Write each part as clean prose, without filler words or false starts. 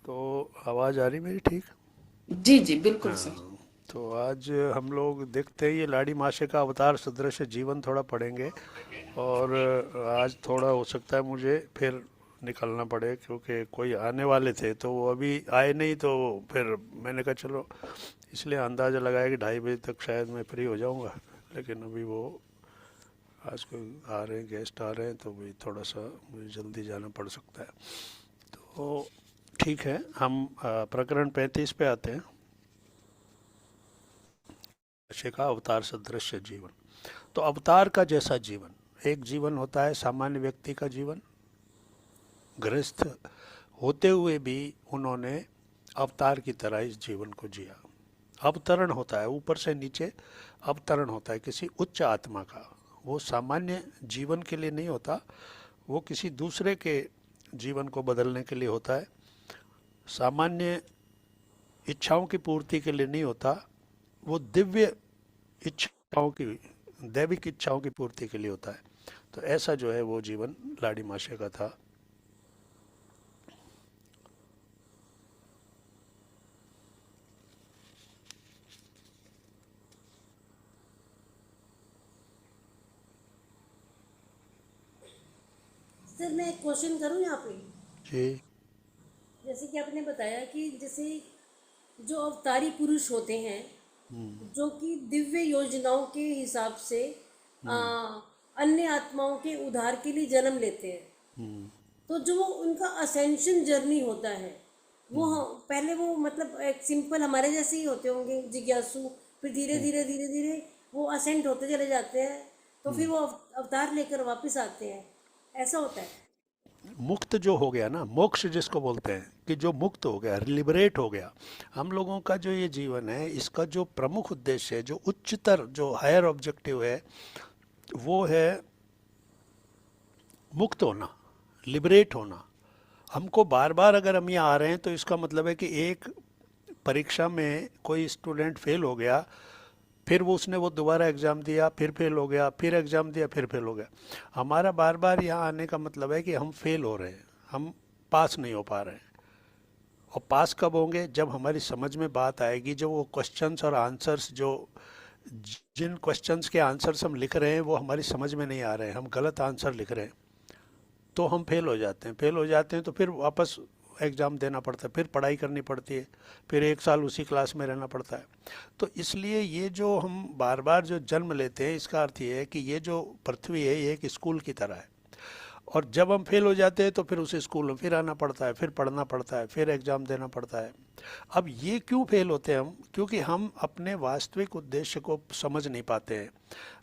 तो आवाज़ आ रही मेरी ठीक? जी जी बिल्कुल सर। हाँ। तो आज हम लोग देखते हैं ये लाड़ी माशे का अवतार सदृश जीवन थोड़ा पढ़ेंगे। और आज थोड़ा हो सकता है मुझे फिर निकलना पड़े क्योंकि कोई आने वाले थे तो वो अभी आए नहीं, तो फिर मैंने कहा चलो, इसलिए अंदाज़ा लगाया कि 2:30 बजे तक शायद मैं फ्री हो जाऊंगा। लेकिन अभी वो आज कोई आ रहे हैं, गेस्ट आ रहे हैं, तो भाई थोड़ा सा मुझे जल्दी जाना पड़ सकता है। तो ठीक है, हम प्रकरण 35 पे आते हैं। नशे का अवतार सदृश जीवन। तो अवतार का जैसा जीवन, एक जीवन होता है सामान्य व्यक्ति का जीवन, गृहस्थ होते हुए भी उन्होंने अवतार की तरह इस जीवन को जिया। अवतरण होता है, ऊपर से नीचे अवतरण होता है किसी उच्च आत्मा का। वो सामान्य जीवन के लिए नहीं होता, वो किसी दूसरे के जीवन को बदलने के लिए होता है। सामान्य इच्छाओं की पूर्ति के लिए नहीं होता, वो दिव्य इच्छाओं की, दैविक इच्छाओं की पूर्ति के लिए होता है। तो ऐसा जो है वो जीवन लाड़ी माशे का था। सर मैं एक क्वेश्चन करूं यहाँ पे। जी। जैसे कि आपने बताया कि जैसे जो अवतारी पुरुष होते हैं हम्म। जो कि दिव्य योजनाओं के हिसाब से आ, हम्म। अन्य आत्माओं के उद्धार के लिए जन्म लेते हैं। हम्म। तो जो वो उनका असेंशन जर्नी होता है वो हम्म। पहले वो मतलब एक सिंपल हमारे जैसे ही होते होंगे जिज्ञासु। फिर धीरे हम्म। धीरे धीरे धीरे वो असेंट होते चले जाते हैं। तो फिर हम्म। वो अवतार लेकर वापस आते हैं। ऐसा होता है। मुक्त जो हो गया ना, मोक्ष जिसको बोलते हैं, कि जो मुक्त हो गया, लिबरेट हो गया। हम लोगों का जो ये जीवन है, इसका जो प्रमुख उद्देश्य है, जो उच्चतर, जो हायर ऑब्जेक्टिव है, वो है मुक्त होना, लिबरेट होना। हमको बार बार अगर हम यहाँ आ रहे हैं तो इसका मतलब है कि एक परीक्षा में कोई स्टूडेंट फेल हो गया, फिर वो उसने वो दोबारा एग्ज़ाम दिया, फिर फेल हो गया, फिर एग्ज़ाम दिया, फिर फेल हो गया। हमारा बार बार यहाँ आने का मतलब है कि हम फेल हो रहे हैं, हम पास नहीं हो पा रहे हैं। और पास कब होंगे? जब हमारी समझ में बात आएगी, जो वो क्वेश्चंस और आंसर्स, जो जिन क्वेश्चंस के आंसर्स हम लिख रहे हैं वो हमारी समझ में नहीं आ रहे हैं, हम गलत आंसर लिख रहे हैं, तो हम फेल हो जाते हैं। फेल हो जाते हैं तो फिर वापस एग्ज़ाम देना पड़ता है, फिर पढ़ाई करनी पड़ती है, फिर 1 साल उसी क्लास में रहना पड़ता है। तो इसलिए ये जो हम बार बार जो जन्म लेते हैं, इसका अर्थ ये है कि ये जो पृथ्वी है ये एक स्कूल की तरह है। और जब हम फेल हो जाते हैं तो फिर उस स्कूल में फिर आना पड़ता है, फिर पढ़ना पड़ता है, फिर एग्ज़ाम देना पड़ता है। अब ये क्यों फेल होते हैं हम? क्योंकि हम अपने वास्तविक उद्देश्य को समझ नहीं पाते हैं।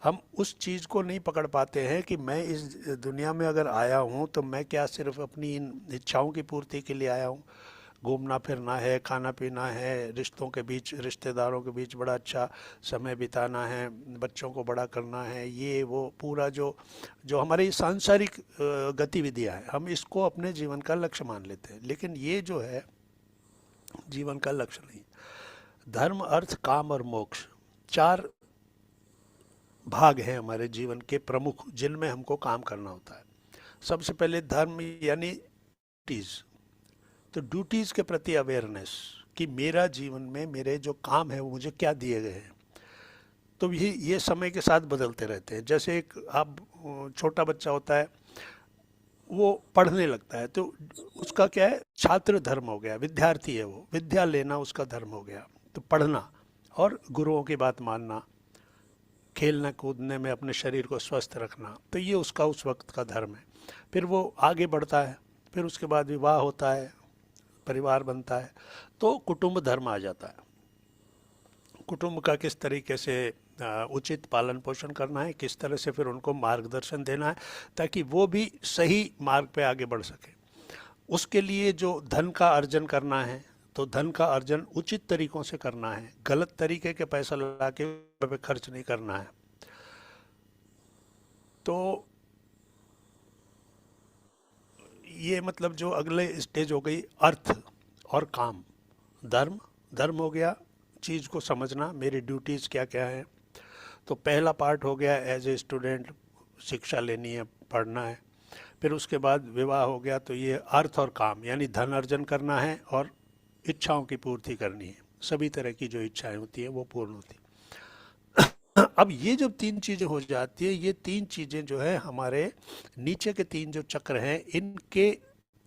हम उस चीज़ को नहीं पकड़ पाते हैं कि मैं इस दुनिया में अगर आया हूँ तो मैं क्या सिर्फ अपनी इन इच्छाओं की पूर्ति के लिए आया हूँ? घूमना फिरना है, खाना पीना है, रिश्तों के बीच, रिश्तेदारों के बीच बड़ा अच्छा समय बिताना है, बच्चों को बड़ा करना है, ये वो पूरा जो जो हमारी सांसारिक गतिविधियाँ हैं, हम इसको अपने जीवन का लक्ष्य मान लेते हैं। लेकिन ये जो है जीवन का लक्ष्य नहीं। धर्म, अर्थ, काम और मोक्ष, 4 भाग हैं हमारे जीवन के प्रमुख, जिनमें हमको काम करना होता है। सबसे पहले धर्म यानी ड्यूटीज। तो ड्यूटीज के प्रति अवेयरनेस, कि मेरा जीवन में मेरे जो काम है वो मुझे क्या दिए गए हैं। तो ये समय के साथ बदलते रहते हैं। जैसे एक आप छोटा बच्चा होता है, वो पढ़ने लगता है, तो उसका क्या है, छात्र धर्म हो गया, विद्यार्थी है वो, विद्या लेना उसका धर्म हो गया। तो पढ़ना और गुरुओं की बात मानना, खेलने कूदने में अपने शरीर को स्वस्थ रखना, तो ये उसका उस वक्त का धर्म है। फिर वो आगे बढ़ता है, फिर उसके बाद विवाह होता है, परिवार बनता है, तो कुटुंब धर्म आ जाता है। कुटुंब का किस तरीके से उचित पालन पोषण करना है, किस तरह से फिर उनको मार्गदर्शन देना है ताकि वो भी सही मार्ग पे आगे बढ़ सके। उसके लिए जो धन का अर्जन करना है, तो धन का अर्जन उचित तरीकों से करना है, गलत तरीके के पैसा लगा के पे खर्च नहीं करना है। तो ये मतलब जो अगले स्टेज हो गई अर्थ और काम। धर्म, धर्म हो गया चीज़ को समझना, मेरी ड्यूटीज़ क्या क्या हैं। तो पहला पार्ट हो गया एज ए स्टूडेंट, शिक्षा लेनी है, पढ़ना है। फिर उसके बाद विवाह हो गया तो ये अर्थ और काम, यानी धन अर्जन करना है और इच्छाओं की पूर्ति करनी है, सभी तरह की जो इच्छाएं होती हैं वो पूर्ण होती हैं। अब ये जब तीन चीज़ें हो जाती है, ये तीन चीज़ें जो है हमारे नीचे के तीन जो चक्र हैं इनके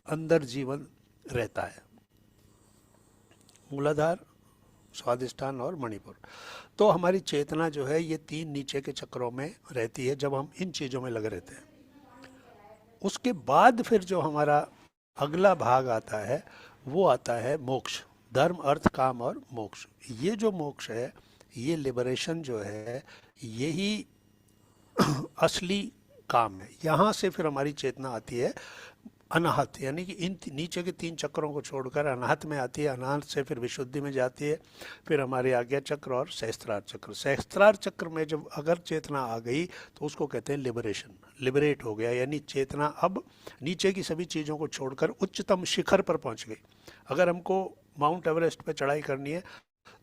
अंदर जीवन रहता है, मूलाधार, स्वादिष्ठान और मणिपुर। तो हमारी चेतना जो है ये तीन नीचे के चक्रों में रहती है जब हम इन चीज़ों में लगे रहते हैं। उसके बाद फिर जो हमारा अगला भाग आता है वो आता है मोक्ष, धर्म अर्थ काम और मोक्ष। ये जो मोक्ष है, ये लिबरेशन जो है, यही असली काम है। यहाँ से फिर हमारी चेतना आती है अनाहत, यानी कि इन नीचे के तीन चक्रों को छोड़कर अनाहत में आती है, अनाहत से फिर विशुद्धि में जाती है, फिर हमारे आज्ञा चक्र और सहस्त्रार चक्र। सहस्त्रार चक्र में जब अगर चेतना आ गई तो उसको कहते हैं लिबरेशन, लिबरेट हो गया, यानी चेतना अब नीचे की सभी चीज़ों को छोड़कर उच्चतम शिखर पर पहुंच गई। अगर हमको माउंट एवरेस्ट पे चढ़ाई करनी है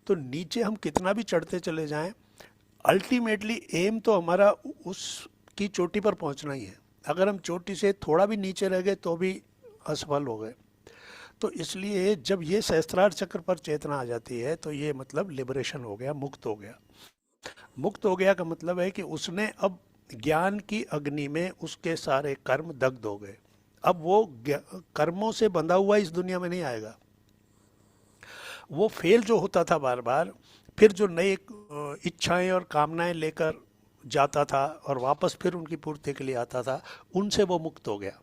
तो नीचे हम कितना भी चढ़ते चले जाएं, अल्टीमेटली एम तो हमारा उसकी चोटी पर पहुंचना ही है। अगर हम चोटी से थोड़ा भी नीचे रह गए तो भी असफल हो गए। तो इसलिए जब ये सहस्त्रार चक्र पर चेतना आ जाती है तो ये मतलब लिबरेशन हो गया, मुक्त हो गया। मुक्त हो गया का मतलब है कि उसने अब ज्ञान की अग्नि में उसके सारे कर्म दग्ध हो गए। अब वो कर्मों से बंधा हुआ इस दुनिया में नहीं आएगा। वो फेल जो होता था बार बार, फिर जो नई इच्छाएं और कामनाएं लेकर जाता था और वापस फिर उनकी पूर्ति के लिए आता था, उनसे वो मुक्त हो गया।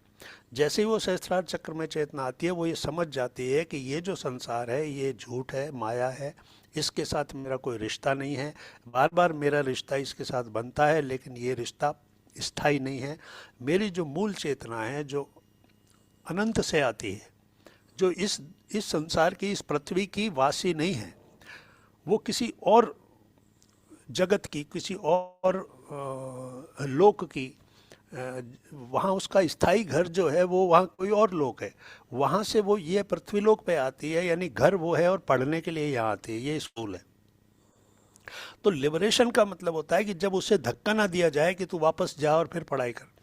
जैसे ही वो सहस्त्रार चक्र में चेतना आती है वो ये समझ जाती है कि ये जो संसार है ये झूठ है, माया है, इसके साथ मेरा कोई रिश्ता नहीं है। बार बार मेरा रिश्ता इसके साथ बनता है लेकिन ये रिश्ता स्थायी नहीं है। मेरी जो मूल चेतना है जो अनंत से आती है, जो इस संसार की, इस पृथ्वी की वासी नहीं है, वो किसी और जगत की, किसी और लोक की, वहाँ उसका स्थायी घर जो है वो वहाँ कोई और लोक है, वहाँ से वो ये पृथ्वी लोक पे आती है, यानी घर वो है और पढ़ने के लिए यहाँ आती है, ये स्कूल है। तो लिबरेशन का मतलब होता है कि जब उसे धक्का ना दिया जाए कि तू वापस जा और फिर पढ़ाई कर।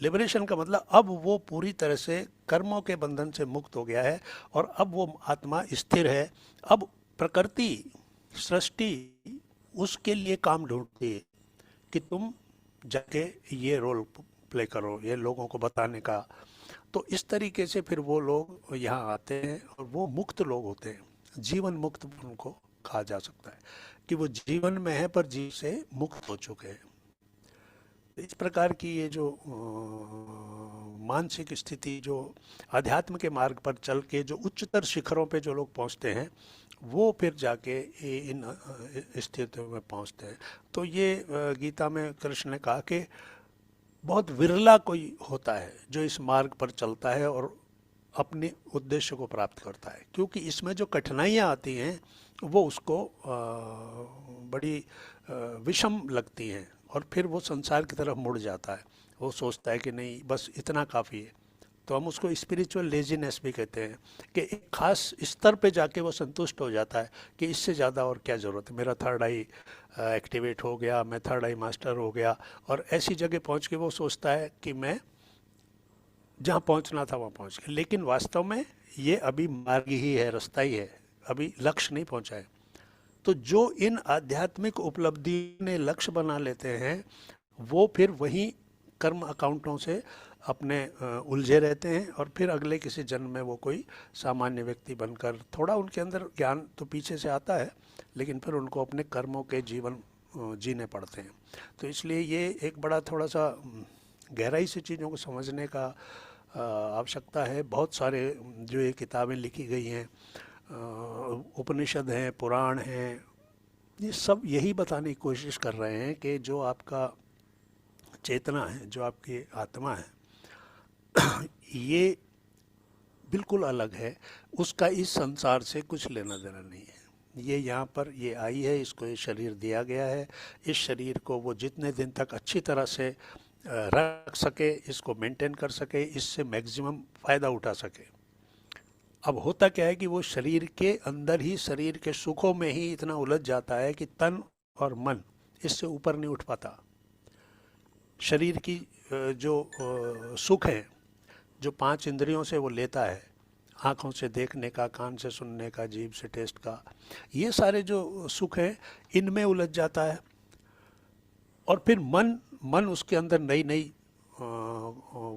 लिबरेशन का मतलब अब वो पूरी तरह से कर्मों के बंधन से मुक्त हो गया है और अब वो आत्मा स्थिर है। अब प्रकृति, सृष्टि उसके लिए काम ढूंढती है कि तुम जाके ये रोल प्ले करो, ये लोगों को बताने का। तो इस तरीके से फिर वो लोग यहाँ आते हैं और वो मुक्त लोग होते हैं, जीवन मुक्त उनको कहा जा सकता है कि वो जीवन में है पर जीव से मुक्त हो चुके हैं। इस प्रकार की ये जो मानसिक स्थिति, जो अध्यात्म के मार्ग पर चल के जो उच्चतर शिखरों पे जो लोग पहुंचते हैं वो फिर जाके इन स्थितियों में पहुंचते हैं। तो ये गीता में कृष्ण ने कहा कि बहुत विरला कोई होता है जो इस मार्ग पर चलता है और अपने उद्देश्य को प्राप्त करता है, क्योंकि इसमें जो कठिनाइयाँ आती हैं वो उसको बड़ी विषम लगती हैं और फिर वो संसार की तरफ मुड़ जाता है। वो सोचता है कि नहीं बस इतना काफ़ी है। तो हम उसको स्पिरिचुअल लेजीनेस भी कहते हैं कि एक खास स्तर पे जाके वो संतुष्ट हो जाता है कि इससे ज़्यादा और क्या ज़रूरत है, मेरा थर्ड आई एक्टिवेट हो गया, मैं थर्ड आई मास्टर हो गया। और ऐसी जगह पहुंच के वो सोचता है कि मैं जहाँ पहुंचना था वहाँ पहुंच गया। लेकिन वास्तव में ये अभी मार्ग ही है, रास्ता ही है, अभी लक्ष्य नहीं पहुंचा है। तो जो इन आध्यात्मिक उपलब्धि ने लक्ष्य बना लेते हैं वो फिर वहीं कर्म अकाउंटों से अपने उलझे रहते हैं और फिर अगले किसी जन्म में वो कोई सामान्य व्यक्ति बनकर, थोड़ा उनके अंदर ज्ञान तो पीछे से आता है लेकिन फिर उनको अपने कर्मों के जीवन जीने पड़ते हैं। तो इसलिए ये एक बड़ा थोड़ा सा गहराई से चीज़ों को समझने का आवश्यकता है। बहुत सारे जो ये किताबें लिखी गई हैं, उपनिषद हैं, पुराण हैं, ये सब यही बताने की कोशिश कर रहे हैं कि जो आपका चेतना है, जो आपकी आत्मा है, ये बिल्कुल अलग है, उसका इस संसार से कुछ लेना देना नहीं है। ये यहाँ पर ये आई है, इसको ये शरीर दिया गया है, इस शरीर को वो जितने दिन तक अच्छी तरह से रख सके, इसको मेंटेन कर सके, इससे मैक्सिमम फ़ायदा उठा सके। अब होता क्या है कि वो शरीर के अंदर ही, शरीर के सुखों में ही इतना उलझ जाता है कि तन और मन इससे ऊपर नहीं उठ पाता। शरीर की जो सुख है जो 5 इंद्रियों से वो लेता है, आँखों से देखने का, कान से सुनने का, जीभ से टेस्ट का, ये सारे जो सुख हैं इनमें उलझ जाता है। और फिर मन मन उसके अंदर नई नई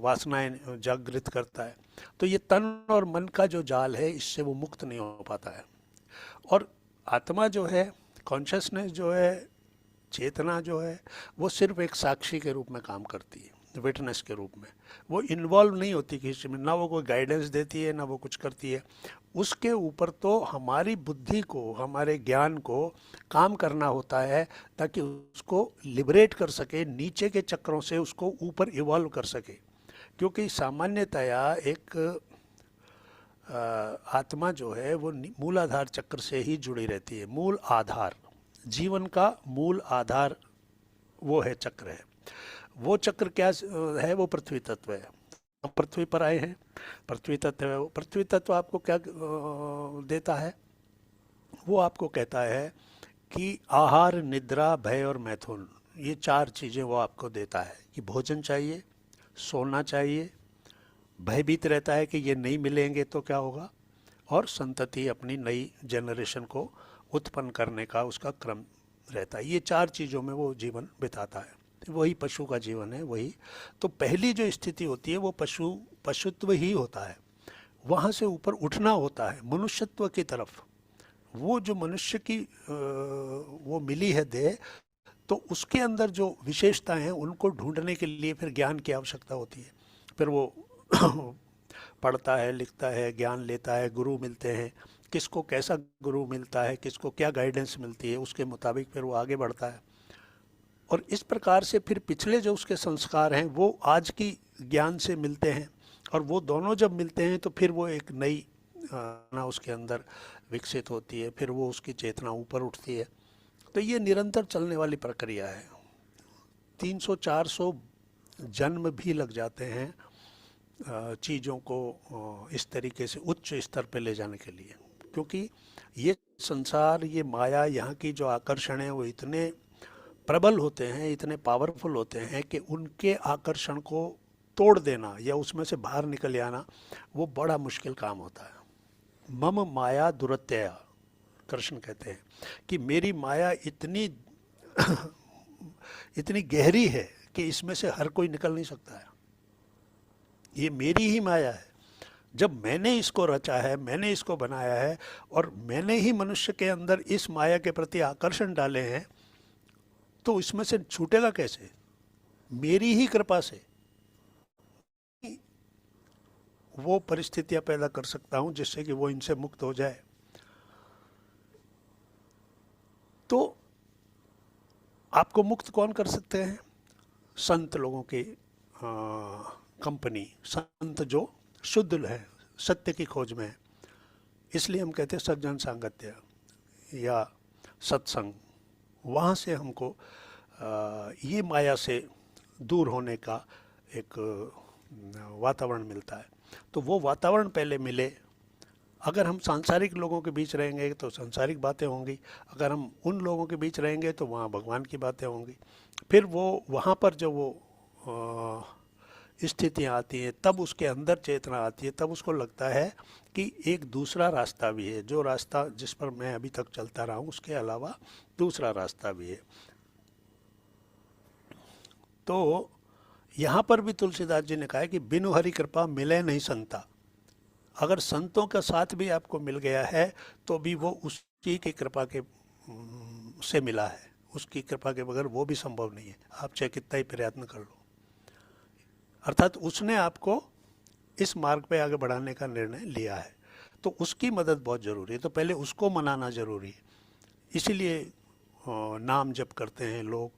वासनाएं जागृत करता है। तो ये तन और मन का जो जाल है, इससे वो मुक्त नहीं हो पाता है। और आत्मा जो है, कॉन्शसनेस जो है, चेतना जो है, वो सिर्फ एक साक्षी के रूप में काम करती है, विटनेस के रूप में। वो इन्वॉल्व नहीं होती किसी में, ना वो कोई गाइडेंस देती है, ना वो कुछ करती है। उसके ऊपर तो हमारी बुद्धि को, हमारे ज्ञान को काम करना होता है, ताकि उसको लिबरेट कर सके, नीचे के चक्रों से उसको ऊपर इवॉल्व कर सके। क्योंकि सामान्यतया एक आत्मा जो है वो मूलाधार चक्र से ही जुड़ी रहती है। मूल आधार, जीवन का मूल आधार वो है, चक्र है। वो चक्र क्या है? वो पृथ्वी तत्व है। हम पृथ्वी पर आए हैं, पृथ्वी तत्व है। वो पृथ्वी तत्व आपको क्या देता है? वो आपको कहता है कि आहार, निद्रा, भय और मैथुन, ये 4 चीज़ें वो आपको देता है। कि भोजन चाहिए, सोना चाहिए, भयभीत रहता है कि ये नहीं मिलेंगे तो क्या होगा, और संतति, अपनी नई जनरेशन को उत्पन्न करने का उसका क्रम रहता है। ये 4 चीज़ों में वो जीवन बिताता है। वही पशु का जीवन है, वही। तो पहली जो स्थिति होती है वो पशुत्व ही होता है। वहाँ से ऊपर उठना होता है मनुष्यत्व की तरफ। वो जो मनुष्य की वो मिली है देह, तो उसके अंदर जो विशेषताएं हैं उनको ढूंढने के लिए फिर ज्ञान की आवश्यकता होती है। फिर वो पढ़ता है, लिखता है, ज्ञान लेता है, गुरु मिलते हैं। किसको कैसा गुरु मिलता है, किसको क्या गाइडेंस मिलती है, उसके मुताबिक फिर वो आगे बढ़ता है। और इस प्रकार से फिर पिछले जो उसके संस्कार हैं वो आज की ज्ञान से मिलते हैं, और वो दोनों जब मिलते हैं तो फिर वो एक नई ना उसके अंदर विकसित होती है। फिर वो उसकी चेतना ऊपर उठती है। तो ये निरंतर चलने वाली प्रक्रिया है। 300-400 जन्म भी लग जाते हैं चीज़ों को इस तरीके से उच्च स्तर पे ले जाने के लिए। क्योंकि ये संसार, ये माया, यहाँ की जो आकर्षण है वो इतने प्रबल होते हैं, इतने पावरफुल होते हैं कि उनके आकर्षण को तोड़ देना या उसमें से बाहर निकल आना वो बड़ा मुश्किल काम होता है। मम माया दुरत्यया, कृष्ण कहते हैं कि मेरी माया इतनी इतनी गहरी है कि इसमें से हर कोई निकल नहीं सकता है। ये मेरी ही माया है। जब मैंने इसको रचा है, मैंने इसको बनाया है, और मैंने ही मनुष्य के अंदर इस माया के प्रति आकर्षण डाले हैं, तो इसमें से छूटेगा कैसे? मेरी ही कृपा से वो परिस्थितियां पैदा कर सकता हूं जिससे कि वो इनसे मुक्त हो जाए। तो आपको मुक्त कौन कर सकते हैं? संत लोगों की कंपनी, संत जो शुद्ध है, सत्य की खोज में है। इसलिए हम कहते हैं सज्जन सांगत्य या सत्संग। वहाँ से हमको ये माया से दूर होने का एक वातावरण मिलता है। तो वो वातावरण पहले मिले। अगर हम सांसारिक लोगों के बीच रहेंगे तो सांसारिक बातें होंगी, अगर हम उन लोगों के बीच रहेंगे तो वहाँ भगवान की बातें होंगी। फिर वो वहाँ पर जो वो स्थितियाँ आती हैं, तब उसके अंदर चेतना आती है, तब उसको लगता है कि एक दूसरा रास्ता भी है। जो रास्ता जिस पर मैं अभी तक चलता रहा हूँ उसके अलावा दूसरा रास्ता भी है। तो यहाँ पर भी तुलसीदास जी ने कहा है कि बिनु हरि कृपा मिले नहीं संता। अगर संतों का साथ भी आपको मिल गया है तो भी वो उसकी की कृपा के से मिला है। उसकी कृपा के बगैर वो भी संभव नहीं है, आप चाहे कितना ही प्रयत्न कर लो। अर्थात उसने आपको इस मार्ग पे आगे बढ़ाने का निर्णय लिया है, तो उसकी मदद बहुत ज़रूरी है। तो पहले उसको मनाना ज़रूरी है। इसीलिए नाम जप करते हैं लोग,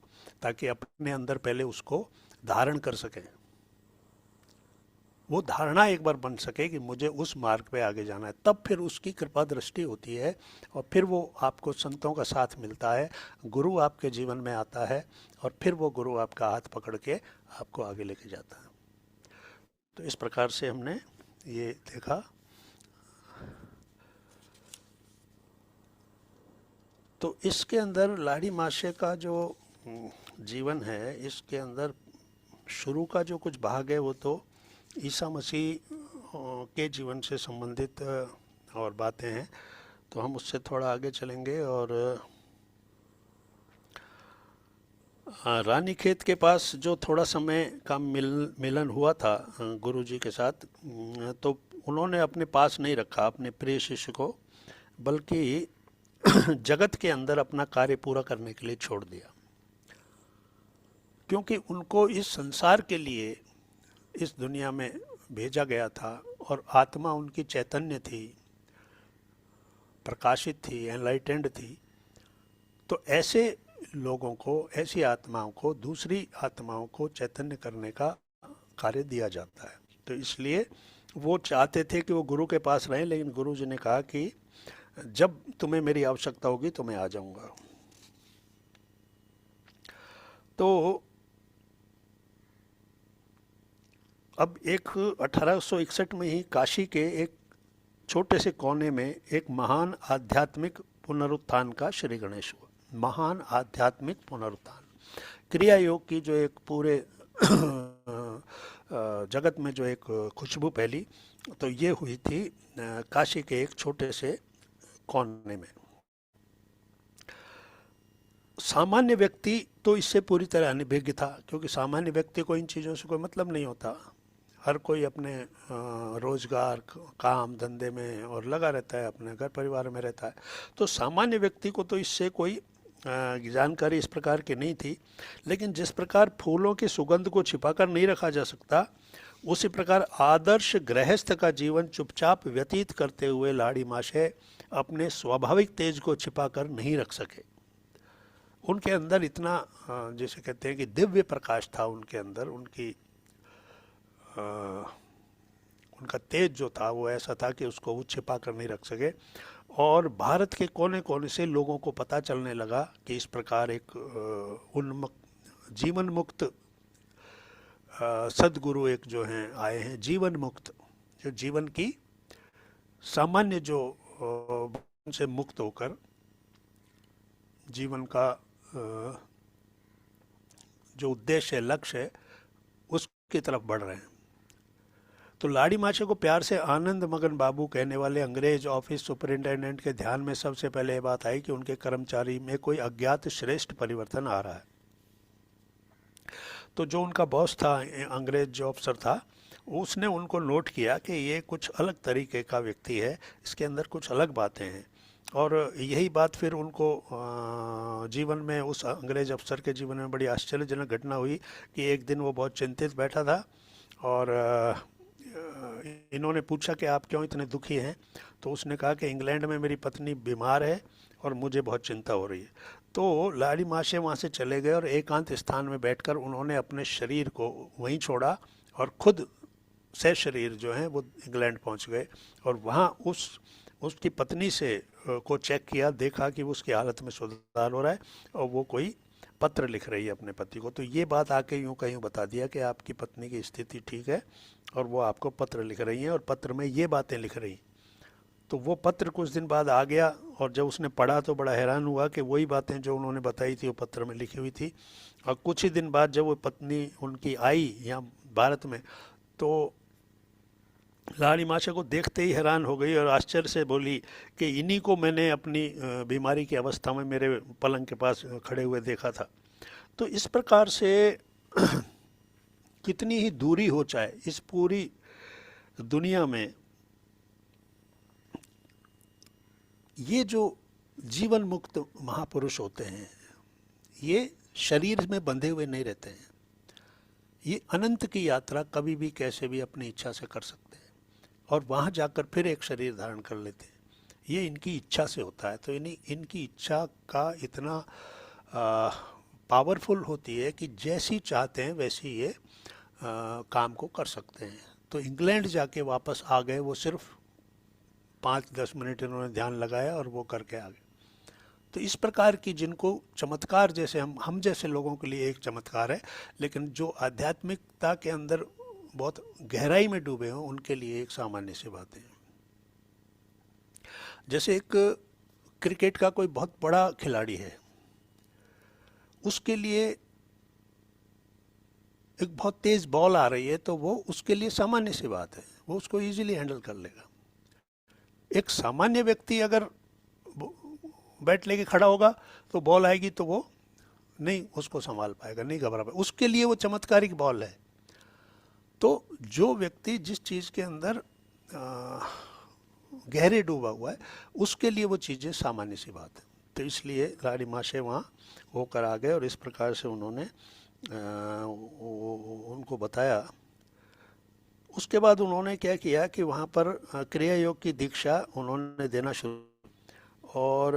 ताकि अपने अंदर पहले उसको धारण कर सकें। वो धारणा एक बार बन सके कि मुझे उस मार्ग पे आगे जाना है, तब फिर उसकी कृपा दृष्टि होती है, और फिर वो आपको संतों का साथ मिलता है, गुरु आपके जीवन में आता है, और फिर वो गुरु आपका हाथ पकड़ के आपको आगे लेके जाता है। तो इस प्रकार से हमने ये देखा। तो इसके अंदर लाड़ी माशे का जो जीवन है, इसके अंदर शुरू का जो कुछ भाग है वो तो ईसा मसीह के जीवन से संबंधित और बातें हैं, तो हम उससे थोड़ा आगे चलेंगे। और रानीखेत के पास जो थोड़ा समय का मिलन हुआ था गुरु जी के साथ, तो उन्होंने अपने पास नहीं रखा अपने प्रिय शिष्य को, बल्कि जगत के अंदर अपना कार्य पूरा करने के लिए छोड़ दिया, क्योंकि उनको इस संसार के लिए इस दुनिया में भेजा गया था और आत्मा उनकी चैतन्य थी, प्रकाशित थी, एनलाइटेंड थी। तो ऐसे लोगों को, ऐसी आत्माओं को दूसरी आत्माओं को चैतन्य करने का कार्य दिया जाता है। तो इसलिए वो चाहते थे कि वो गुरु के पास रहें, लेकिन गुरु जी ने कहा कि जब तुम्हें मेरी आवश्यकता होगी तो मैं आ जाऊंगा। तो अब एक 1861 में ही काशी के एक छोटे से कोने में एक महान आध्यात्मिक पुनरुत्थान का श्री गणेश हुआ। महान आध्यात्मिक पुनरुत्थान, क्रिया योग की जो एक पूरे जगत में जो एक खुशबू फैली, तो ये हुई थी काशी के एक छोटे से कोने में। सामान्य व्यक्ति तो इससे पूरी तरह अनभिज्ञ था, क्योंकि सामान्य व्यक्ति को इन चीज़ों से कोई मतलब नहीं होता। हर कोई अपने रोजगार, काम धंधे में और लगा रहता है, अपने घर परिवार में रहता है। तो सामान्य व्यक्ति को तो इससे कोई जानकारी इस प्रकार की नहीं थी। लेकिन जिस प्रकार फूलों की सुगंध को छिपाकर नहीं रखा जा सकता, उसी प्रकार आदर्श गृहस्थ का जीवन चुपचाप व्यतीत करते हुए लाड़ी माशे अपने स्वाभाविक तेज को छिपाकर नहीं रख सके। उनके अंदर इतना जैसे कहते हैं कि दिव्य प्रकाश था उनके अंदर, उनका तेज जो था वो ऐसा था कि उसको वो छिपा कर नहीं रख सके। और भारत के कोने कोने से लोगों को पता चलने लगा कि इस प्रकार एक जीवन मुक्त सदगुरु एक जो हैं आए हैं, जीवन मुक्त, जो जीवन की सामान्य जो से मुक्त होकर जीवन का जो उद्देश्य है, लक्ष्य है, उसकी तरफ बढ़ रहे हैं। तो लाड़ी माशे को प्यार से आनंद मगन बाबू कहने वाले अंग्रेज ऑफिस सुपरिंटेंडेंट के ध्यान में सबसे पहले ये बात आई कि उनके कर्मचारी में कोई अज्ञात श्रेष्ठ परिवर्तन आ रहा है। तो जो उनका बॉस था, अंग्रेज जो अफसर था, उसने उनको नोट किया कि ये कुछ अलग तरीके का व्यक्ति है, इसके अंदर कुछ अलग बातें हैं। और यही बात फिर उनको जीवन में, उस अंग्रेज अफसर के जीवन में बड़ी आश्चर्यजनक घटना हुई कि एक दिन वो बहुत चिंतित बैठा था और इन्होंने पूछा कि आप क्यों इतने दुखी हैं। तो उसने कहा कि इंग्लैंड में मेरी पत्नी बीमार है और मुझे बहुत चिंता हो रही है। तो लाड़ी माशे वहाँ से चले गए और एकांत स्थान में बैठकर उन्होंने अपने शरीर को वहीं छोड़ा और खुद से शरीर जो है वो इंग्लैंड पहुँच गए और वहाँ उसकी पत्नी से को चेक किया, देखा कि उसकी हालत में सुधार हो रहा है और वो कोई पत्र लिख रही है अपने पति को। तो ये बात आके यूँ कहीं बता दिया कि आपकी पत्नी की स्थिति ठीक है और वो आपको पत्र लिख रही हैं और पत्र में ये बातें लिख रही। तो वो पत्र कुछ दिन बाद आ गया और जब उसने पढ़ा तो बड़ा हैरान हुआ कि वही बातें जो उन्होंने बताई थी वो पत्र में लिखी हुई थी। और कुछ ही दिन बाद जब वो पत्नी उनकी आई यहाँ भारत में, तो लाड़ी माशा को देखते ही हैरान हो गई और आश्चर्य से बोली कि इन्हीं को मैंने अपनी बीमारी की अवस्था में मेरे पलंग के पास खड़े हुए देखा था। तो इस प्रकार से कितनी ही दूरी हो चाहे इस पूरी दुनिया में, ये जो जीवन मुक्त महापुरुष होते हैं ये शरीर में बंधे हुए नहीं रहते हैं। ये अनंत की यात्रा कभी भी कैसे भी अपनी इच्छा से कर सकते हैं और वहाँ जाकर फिर एक शरीर धारण कर लेते हैं। ये इनकी इच्छा से होता है। तो इनकी इच्छा का इतना पावरफुल होती है कि जैसी चाहते हैं वैसी ये काम को कर सकते हैं। तो इंग्लैंड जाके वापस आ गए, वो सिर्फ 5-10 मिनट इन्होंने ध्यान लगाया और वो करके आ गए। तो इस प्रकार की जिनको चमत्कार, जैसे हम जैसे लोगों के लिए एक चमत्कार है, लेकिन जो आध्यात्मिकता के अंदर बहुत गहराई में डूबे हों उनके लिए एक सामान्य सी बात है। जैसे एक क्रिकेट का कोई बहुत बड़ा खिलाड़ी है, उसके लिए एक बहुत तेज बॉल आ रही है तो वो उसके लिए सामान्य सी बात है, वो उसको इजीली हैंडल कर लेगा। एक सामान्य व्यक्ति अगर बैट लेके खड़ा होगा तो बॉल आएगी तो वो नहीं उसको संभाल पाएगा, नहीं घबरा पाएगा, उसके लिए वो चमत्कारिक बॉल है। तो जो व्यक्ति जिस चीज़ के अंदर गहरे डूबा हुआ है उसके लिए वो चीज़ें सामान्य सी बात है। तो इसलिए लाड़ी माशे वहाँ होकर आ गए और इस प्रकार से उन्होंने उनको बताया। उसके बाद उन्होंने क्या किया कि वहाँ पर क्रिया योग की दीक्षा उन्होंने देना शुरू, और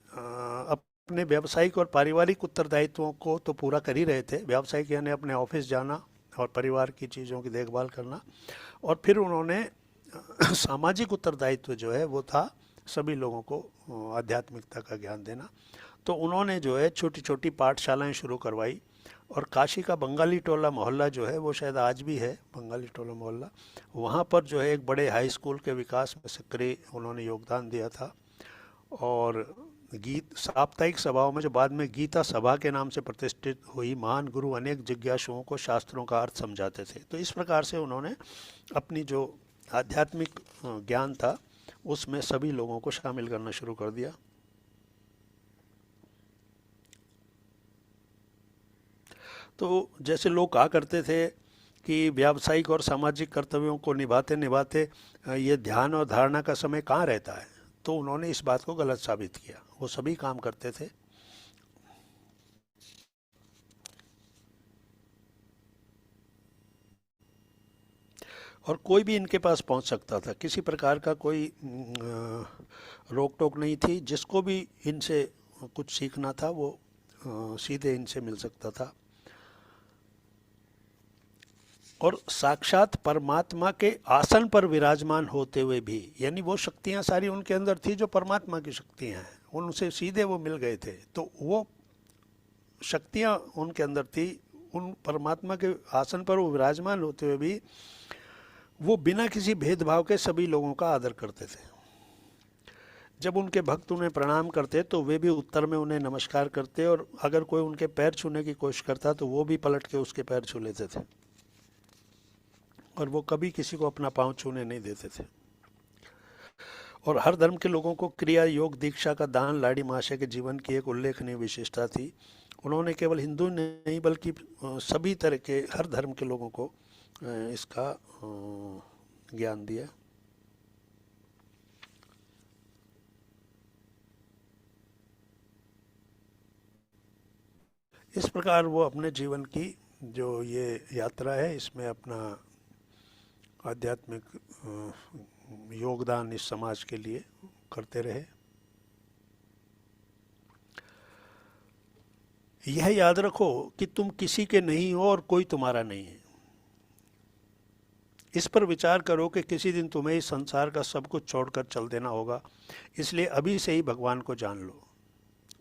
अपने व्यावसायिक और पारिवारिक उत्तरदायित्वों को तो पूरा कर ही रहे थे। व्यावसायिक यानी अपने ऑफिस जाना और परिवार की चीज़ों की देखभाल करना, और फिर उन्होंने सामाजिक उत्तरदायित्व जो है वो था सभी लोगों को आध्यात्मिकता का ज्ञान देना। तो उन्होंने जो है छोटी छोटी पाठशालाएं शुरू करवाई, और काशी का बंगाली टोला मोहल्ला जो है वो शायद आज भी है बंगाली टोला मोहल्ला, वहाँ पर जो है एक बड़े हाई स्कूल के विकास में सक्रिय उन्होंने योगदान दिया था। और गीत साप्ताहिक सभाओं में जो बाद में गीता सभा के नाम से प्रतिष्ठित हुई, महान गुरु अनेक जिज्ञासुओं को शास्त्रों का अर्थ समझाते थे। तो इस प्रकार से उन्होंने अपनी जो आध्यात्मिक ज्ञान था उसमें सभी लोगों को शामिल करना शुरू कर दिया। तो जैसे लोग कहा करते थे कि व्यावसायिक और सामाजिक कर्तव्यों को निभाते निभाते ये ध्यान और धारणा का समय कहाँ रहता है, तो उन्होंने इस बात को गलत साबित किया। वो सभी काम करते थे। और कोई भी इनके पास पहुंच सकता था, किसी प्रकार का कोई रोक टोक नहीं थी। जिसको भी इनसे कुछ सीखना था वो सीधे इनसे मिल सकता था। और साक्षात परमात्मा के आसन पर विराजमान होते हुए भी, यानी वो शक्तियां सारी उनके अंदर थी जो परमात्मा की शक्तियां हैं, उनसे सीधे वो मिल गए थे। तो वो शक्तियां उनके अंदर थी, उन परमात्मा के आसन पर वो विराजमान होते हुए भी वो बिना किसी भेदभाव के सभी लोगों का आदर करते थे। जब उनके भक्त उन्हें प्रणाम करते तो वे भी उत्तर में उन्हें नमस्कार करते, और अगर कोई उनके पैर छूने की कोशिश करता तो वो भी पलट के उसके पैर छू लेते थे, और वो कभी किसी को अपना पांव छूने नहीं देते थे। और हर धर्म के लोगों को क्रिया योग दीक्षा का दान लाड़ी महाशय के जीवन की एक उल्लेखनीय विशेषता थी। उन्होंने केवल हिंदू नहीं बल्कि सभी तरह के हर धर्म के लोगों को इसका ज्ञान दिया। इस प्रकार वो अपने जीवन की जो ये यात्रा है इसमें अपना आध्यात्मिक योगदान इस समाज के लिए करते रहे। यह याद रखो कि तुम किसी के नहीं हो और कोई तुम्हारा नहीं है। इस पर विचार करो कि किसी दिन तुम्हें इस संसार का सब कुछ छोड़कर चल देना होगा, इसलिए अभी से ही भगवान को जान लो।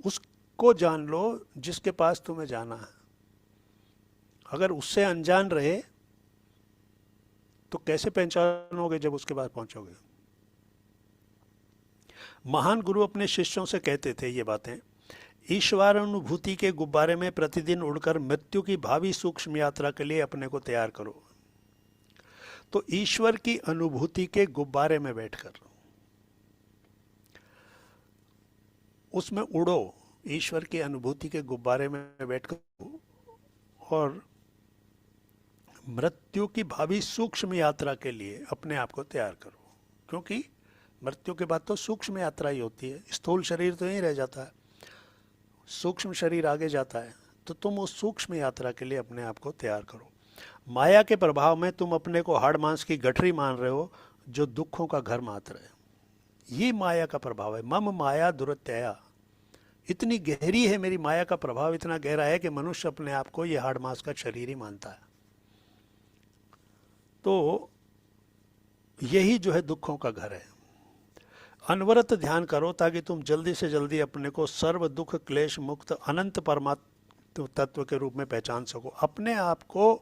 उसको जान लो जिसके पास तुम्हें जाना है। अगर उससे अनजान रहे तो कैसे पहचानोगे जब उसके पास पहुंचोगे। महान गुरु अपने शिष्यों से कहते थे ये बातें, ईश्वर अनुभूति के गुब्बारे में प्रतिदिन उड़कर मृत्यु की भावी सूक्ष्म यात्रा के लिए अपने को तैयार करो। तो ईश्वर की अनुभूति के गुब्बारे में बैठकर उसमें उड़ो, ईश्वर की अनुभूति के गुब्बारे में बैठकर, और मृत्यु की भावी सूक्ष्म यात्रा के लिए अपने आप को तैयार करो। क्योंकि मृत्यु के बाद तो सूक्ष्म यात्रा ही होती है, स्थूल शरीर तो यहीं रह जाता है, सूक्ष्म शरीर आगे जाता है। तो तुम उस सूक्ष्म यात्रा के लिए अपने आप को तैयार करो। माया के प्रभाव में तुम अपने को हाड़ मांस की गठरी मान रहे हो जो दुखों का घर मात्र है। ये माया का प्रभाव है। मम माया दुरत्यया, इतनी गहरी है मेरी माया का प्रभाव, इतना गहरा है कि मनुष्य अपने आप को ये हाड़ मांस का शरीर ही मानता है। तो यही जो है दुखों का घर है। अनवरत ध्यान करो ताकि तुम जल्दी से जल्दी अपने को सर्व दुख क्लेश मुक्त अनंत परमात्म तत्व के रूप में पहचान सको। अपने आप को,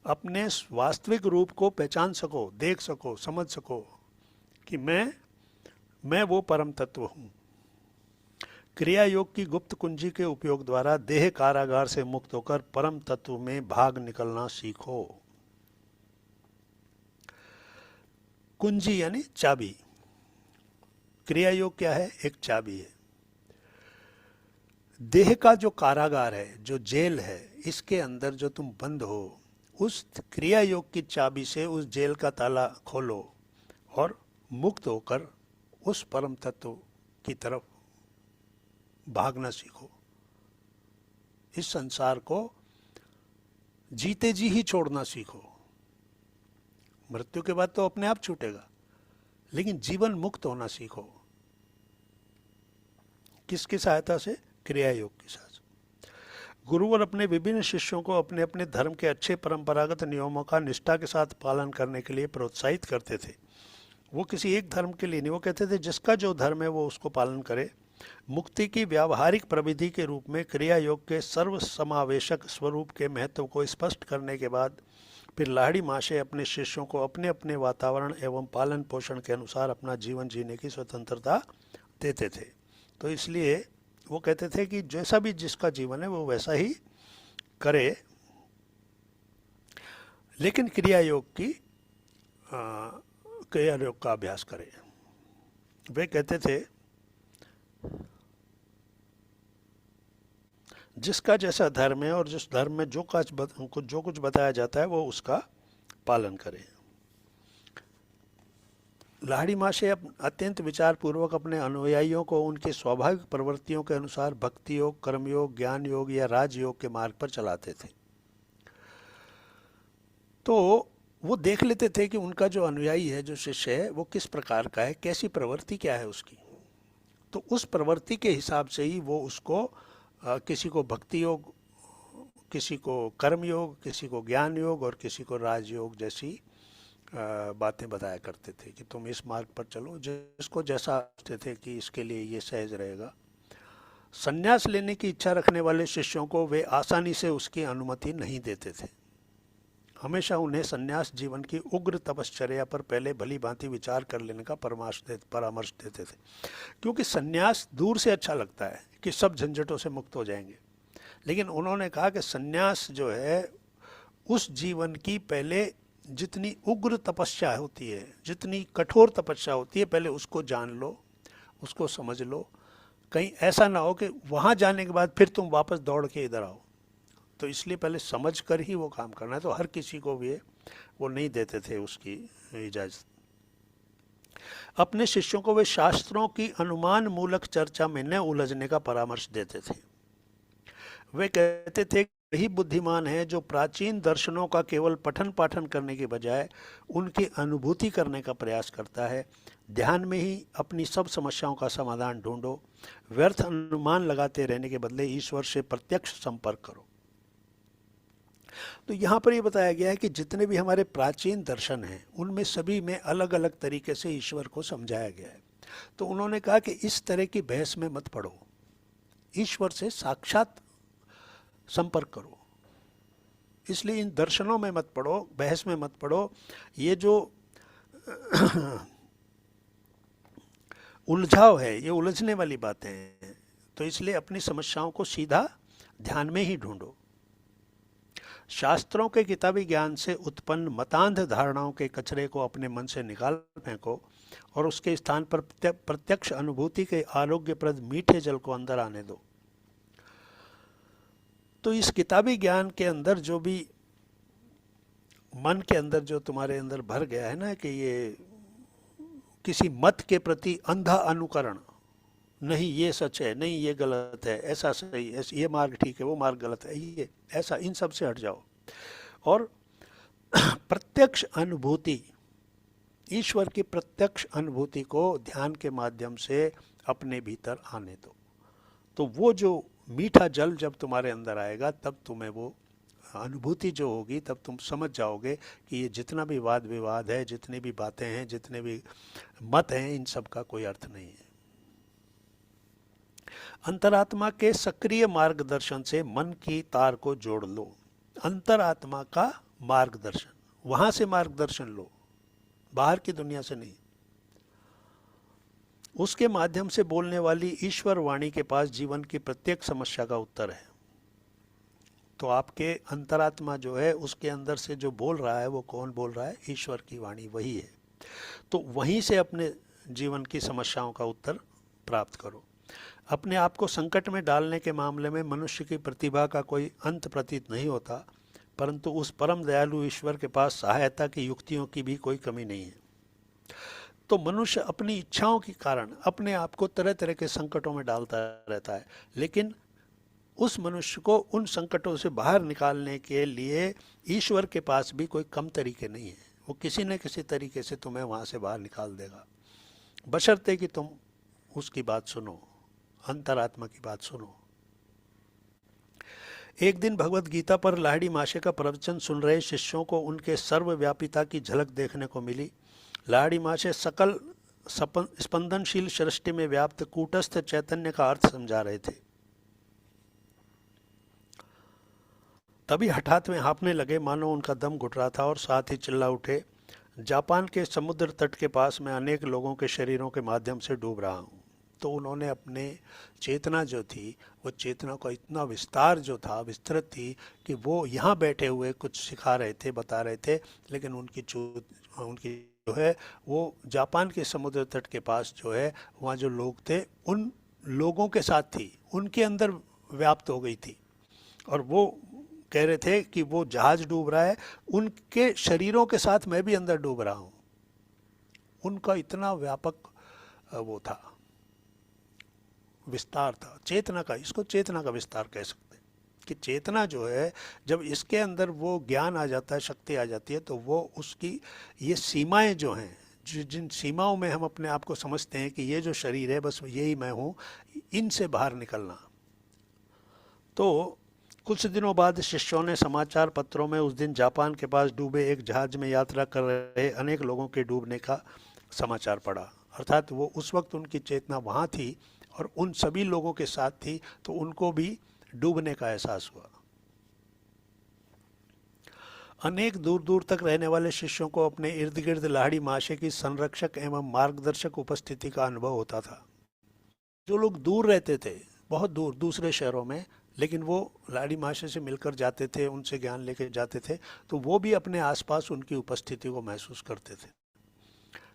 अपने वास्तविक रूप को पहचान सको, देख सको, समझ सको कि मैं वो परम तत्व हूँ। क्रिया योग की गुप्त कुंजी के उपयोग द्वारा देह कारागार से मुक्त होकर परम तत्व में भाग निकलना सीखो। कुंजी यानी चाबी। क्रिया योग क्या है? एक चाबी है। देह का जो कारागार है, जो जेल है, इसके अंदर जो तुम बंद हो, उस क्रिया योग की चाबी से उस जेल का ताला खोलो और मुक्त होकर उस परम तत्व की तरफ भागना सीखो। इस संसार को जीते जी ही छोड़ना सीखो। मृत्यु के बाद तो अपने आप छूटेगा, लेकिन जीवन मुक्त होना सीखो। किसकी सहायता से? क्रिया योग की सहायता। गुरुवर अपने विभिन्न शिष्यों को अपने अपने धर्म के अच्छे परंपरागत नियमों का निष्ठा के साथ पालन करने के लिए प्रोत्साहित करते थे। वो किसी एक धर्म के लिए नहीं, वो कहते थे जिसका जो धर्म है वो उसको पालन करे। मुक्ति की व्यावहारिक प्रविधि के रूप में क्रिया योग के सर्व समावेशक स्वरूप के महत्व को स्पष्ट करने के बाद फिर लाहिड़ी महाशय अपने शिष्यों को अपने अपने वातावरण एवं पालन पोषण के अनुसार अपना जीवन जीने की स्वतंत्रता देते थे। तो इसलिए वो कहते थे कि जैसा भी जिसका जीवन है वो वैसा ही करे, लेकिन क्रिया योग का अभ्यास करे। वे कहते थे जिसका जैसा धर्म है और जिस धर्म में जो कुछ बताया जाता है वो उसका पालन करे। लाहिड़ी महाशय अत्यंत विचार पूर्वक अपने अनुयायियों को उनके स्वाभाविक प्रवृत्तियों के अनुसार भक्ति योग, कर्मयोग, ज्ञान योग या राजयोग के मार्ग पर चलाते थे। तो वो देख लेते थे कि उनका जो अनुयायी है, जो शिष्य है, वो किस प्रकार का है, कैसी प्रवृत्ति क्या है उसकी। तो उस प्रवृत्ति के हिसाब से ही वो उसको किसी को भक्ति योग, किसी को कर्म योग, किसी को ज्ञान योग और किसी को राजयोग जैसी बातें बताया करते थे कि तुम इस मार्ग पर चलो। जिसको जैसा समझते थे कि इसके लिए ये सहज रहेगा। संन्यास लेने की इच्छा रखने वाले शिष्यों को वे आसानी से उसकी अनुमति नहीं देते थे। हमेशा उन्हें संन्यास जीवन की उग्र तपश्चर्या पर पहले भली भांति विचार कर लेने का परामर्श देते थे, क्योंकि संन्यास दूर से अच्छा लगता है कि सब झंझटों से मुक्त हो जाएंगे, लेकिन उन्होंने कहा कि संन्यास जो है उस जीवन की पहले जितनी उग्र तपस्या होती है, जितनी कठोर तपस्या होती है, पहले उसको जान लो, उसको समझ लो। कहीं ऐसा ना हो कि वहाँ जाने के बाद फिर तुम वापस दौड़ के इधर आओ। तो इसलिए पहले समझ कर ही वो काम करना है। तो हर किसी को भी वो नहीं देते थे उसकी इजाज़त। अपने शिष्यों को वे शास्त्रों की अनुमान मूलक चर्चा में न उलझने का परामर्श देते थे। वे कहते थे वही बुद्धिमान है जो प्राचीन दर्शनों का केवल पठन पाठन करने के बजाय उनकी अनुभूति करने का प्रयास करता है। ध्यान में ही अपनी सब समस्याओं का समाधान ढूंढो। व्यर्थ अनुमान लगाते रहने के बदले ईश्वर से प्रत्यक्ष संपर्क करो। तो यहाँ पर ये बताया गया है कि जितने भी हमारे प्राचीन दर्शन हैं उनमें सभी में अलग अलग तरीके से ईश्वर को समझाया गया है। तो उन्होंने कहा कि इस तरह की बहस में मत पड़ो, ईश्वर से साक्षात संपर्क करो। इसलिए इन दर्शनों में मत पड़ो, बहस में मत पड़ो। ये जो उलझाव है, ये उलझने वाली बातें हैं। तो इसलिए अपनी समस्याओं को सीधा ध्यान में ही ढूंढो। शास्त्रों के किताबी ज्ञान से उत्पन्न मतांध धारणाओं के कचरे को अपने मन से निकाल फेंको और उसके स्थान पर प्रत्यक्ष अनुभूति के आरोग्यप्रद मीठे जल को अंदर आने दो। तो इस किताबी ज्ञान के अंदर जो भी मन के अंदर जो तुम्हारे अंदर भर गया है ना, कि ये किसी मत के प्रति अंधा अनुकरण, नहीं ये सच है, नहीं ये गलत है, ऐसा सही, ऐसा ये मार्ग ठीक है, वो मार्ग गलत है, ये ऐसा, इन सब से हट जाओ और प्रत्यक्ष अनुभूति, ईश्वर की प्रत्यक्ष अनुभूति को ध्यान के माध्यम से अपने भीतर आने दो। तो वो जो मीठा जल जब तुम्हारे अंदर आएगा तब तुम्हें वो अनुभूति जो होगी, तब तुम समझ जाओगे कि ये जितना भी वाद विवाद है, जितनी भी बातें हैं, जितने भी मत हैं, इन सब का कोई अर्थ नहीं है। अंतरात्मा के सक्रिय मार्गदर्शन से मन की तार को जोड़ लो। अंतरात्मा का मार्गदर्शन, वहां से मार्गदर्शन लो, बाहर की दुनिया से नहीं। उसके माध्यम से बोलने वाली ईश्वर वाणी के पास जीवन की प्रत्येक समस्या का उत्तर है। तो आपके अंतरात्मा जो है उसके अंदर से जो बोल रहा है वो कौन बोल रहा है? ईश्वर की वाणी वही है। तो वहीं से अपने जीवन की समस्याओं का उत्तर प्राप्त करो। अपने आप को संकट में डालने के मामले में मनुष्य की प्रतिभा का कोई अंत प्रतीत नहीं होता, परंतु उस परम दयालु ईश्वर के पास सहायता की युक्तियों की भी कोई कमी नहीं है। तो मनुष्य अपनी इच्छाओं के कारण अपने आप को तरह तरह के संकटों में डालता रहता है, लेकिन उस मनुष्य को उन संकटों से बाहर निकालने के लिए ईश्वर के पास भी कोई कम तरीके नहीं है। वो किसी न किसी तरीके से तुम्हें वहाँ से बाहर निकाल देगा, बशर्ते कि तुम उसकी बात सुनो, अंतरात्मा की बात सुनो। एक दिन भगवत गीता पर लाहिड़ी माशे का प्रवचन सुन रहे शिष्यों को उनके सर्वव्यापिता की झलक देखने को मिली। लाहिड़ी माशे सकल स्पंदनशील सृष्टि में व्याप्त कूटस्थ चैतन्य का अर्थ समझा रहे थे। तभी हठात में हाँफने लगे, मानो उनका दम घुट रहा था, और साथ ही चिल्ला उठे, जापान के समुद्र तट के पास मैं अनेक लोगों के शरीरों के माध्यम से डूब रहा हूँ। तो उन्होंने अपने चेतना जो थी, वो चेतना का इतना विस्तार जो था, विस्तृत थी कि वो यहाँ बैठे हुए कुछ सिखा रहे थे, बता रहे थे, लेकिन उनकी जो है वो जापान के समुद्र तट के पास जो है वहाँ जो लोग थे उन लोगों के साथ थी, उनके अंदर व्याप्त हो गई थी। और वो कह रहे थे कि वो जहाज डूब रहा है, उनके शरीरों के साथ मैं भी अंदर डूब रहा हूँ। उनका इतना व्यापक वो था, विस्तार था चेतना का। इसको चेतना का विस्तार कह सकते हैं कि चेतना जो है जब इसके अंदर वो ज्ञान आ जाता है, शक्ति आ जाती है, तो वो उसकी ये सीमाएं जो हैं, जिन सीमाओं में हम अपने आप को समझते हैं कि ये जो शरीर है बस यही मैं हूँ, इनसे बाहर निकलना। तो कुछ दिनों बाद शिष्यों ने समाचार पत्रों में उस दिन जापान के पास डूबे एक जहाज में यात्रा कर रहे अनेक लोगों के डूबने का समाचार पढ़ा। अर्थात वो उस वक्त उनकी चेतना वहाँ थी और उन सभी लोगों के साथ थी, तो उनको भी डूबने का एहसास हुआ। अनेक दूर दूर तक रहने वाले शिष्यों को अपने इर्द गिर्द लाहिड़ी माशे की संरक्षक एवं मार्गदर्शक उपस्थिति का अनुभव होता था। जो लोग दूर रहते थे, बहुत दूर दूसरे शहरों में, लेकिन वो लाहिड़ी माशे से मिलकर जाते थे, उनसे ज्ञान लेकर जाते थे, तो वो भी अपने आसपास उनकी उपस्थिति को महसूस करते थे,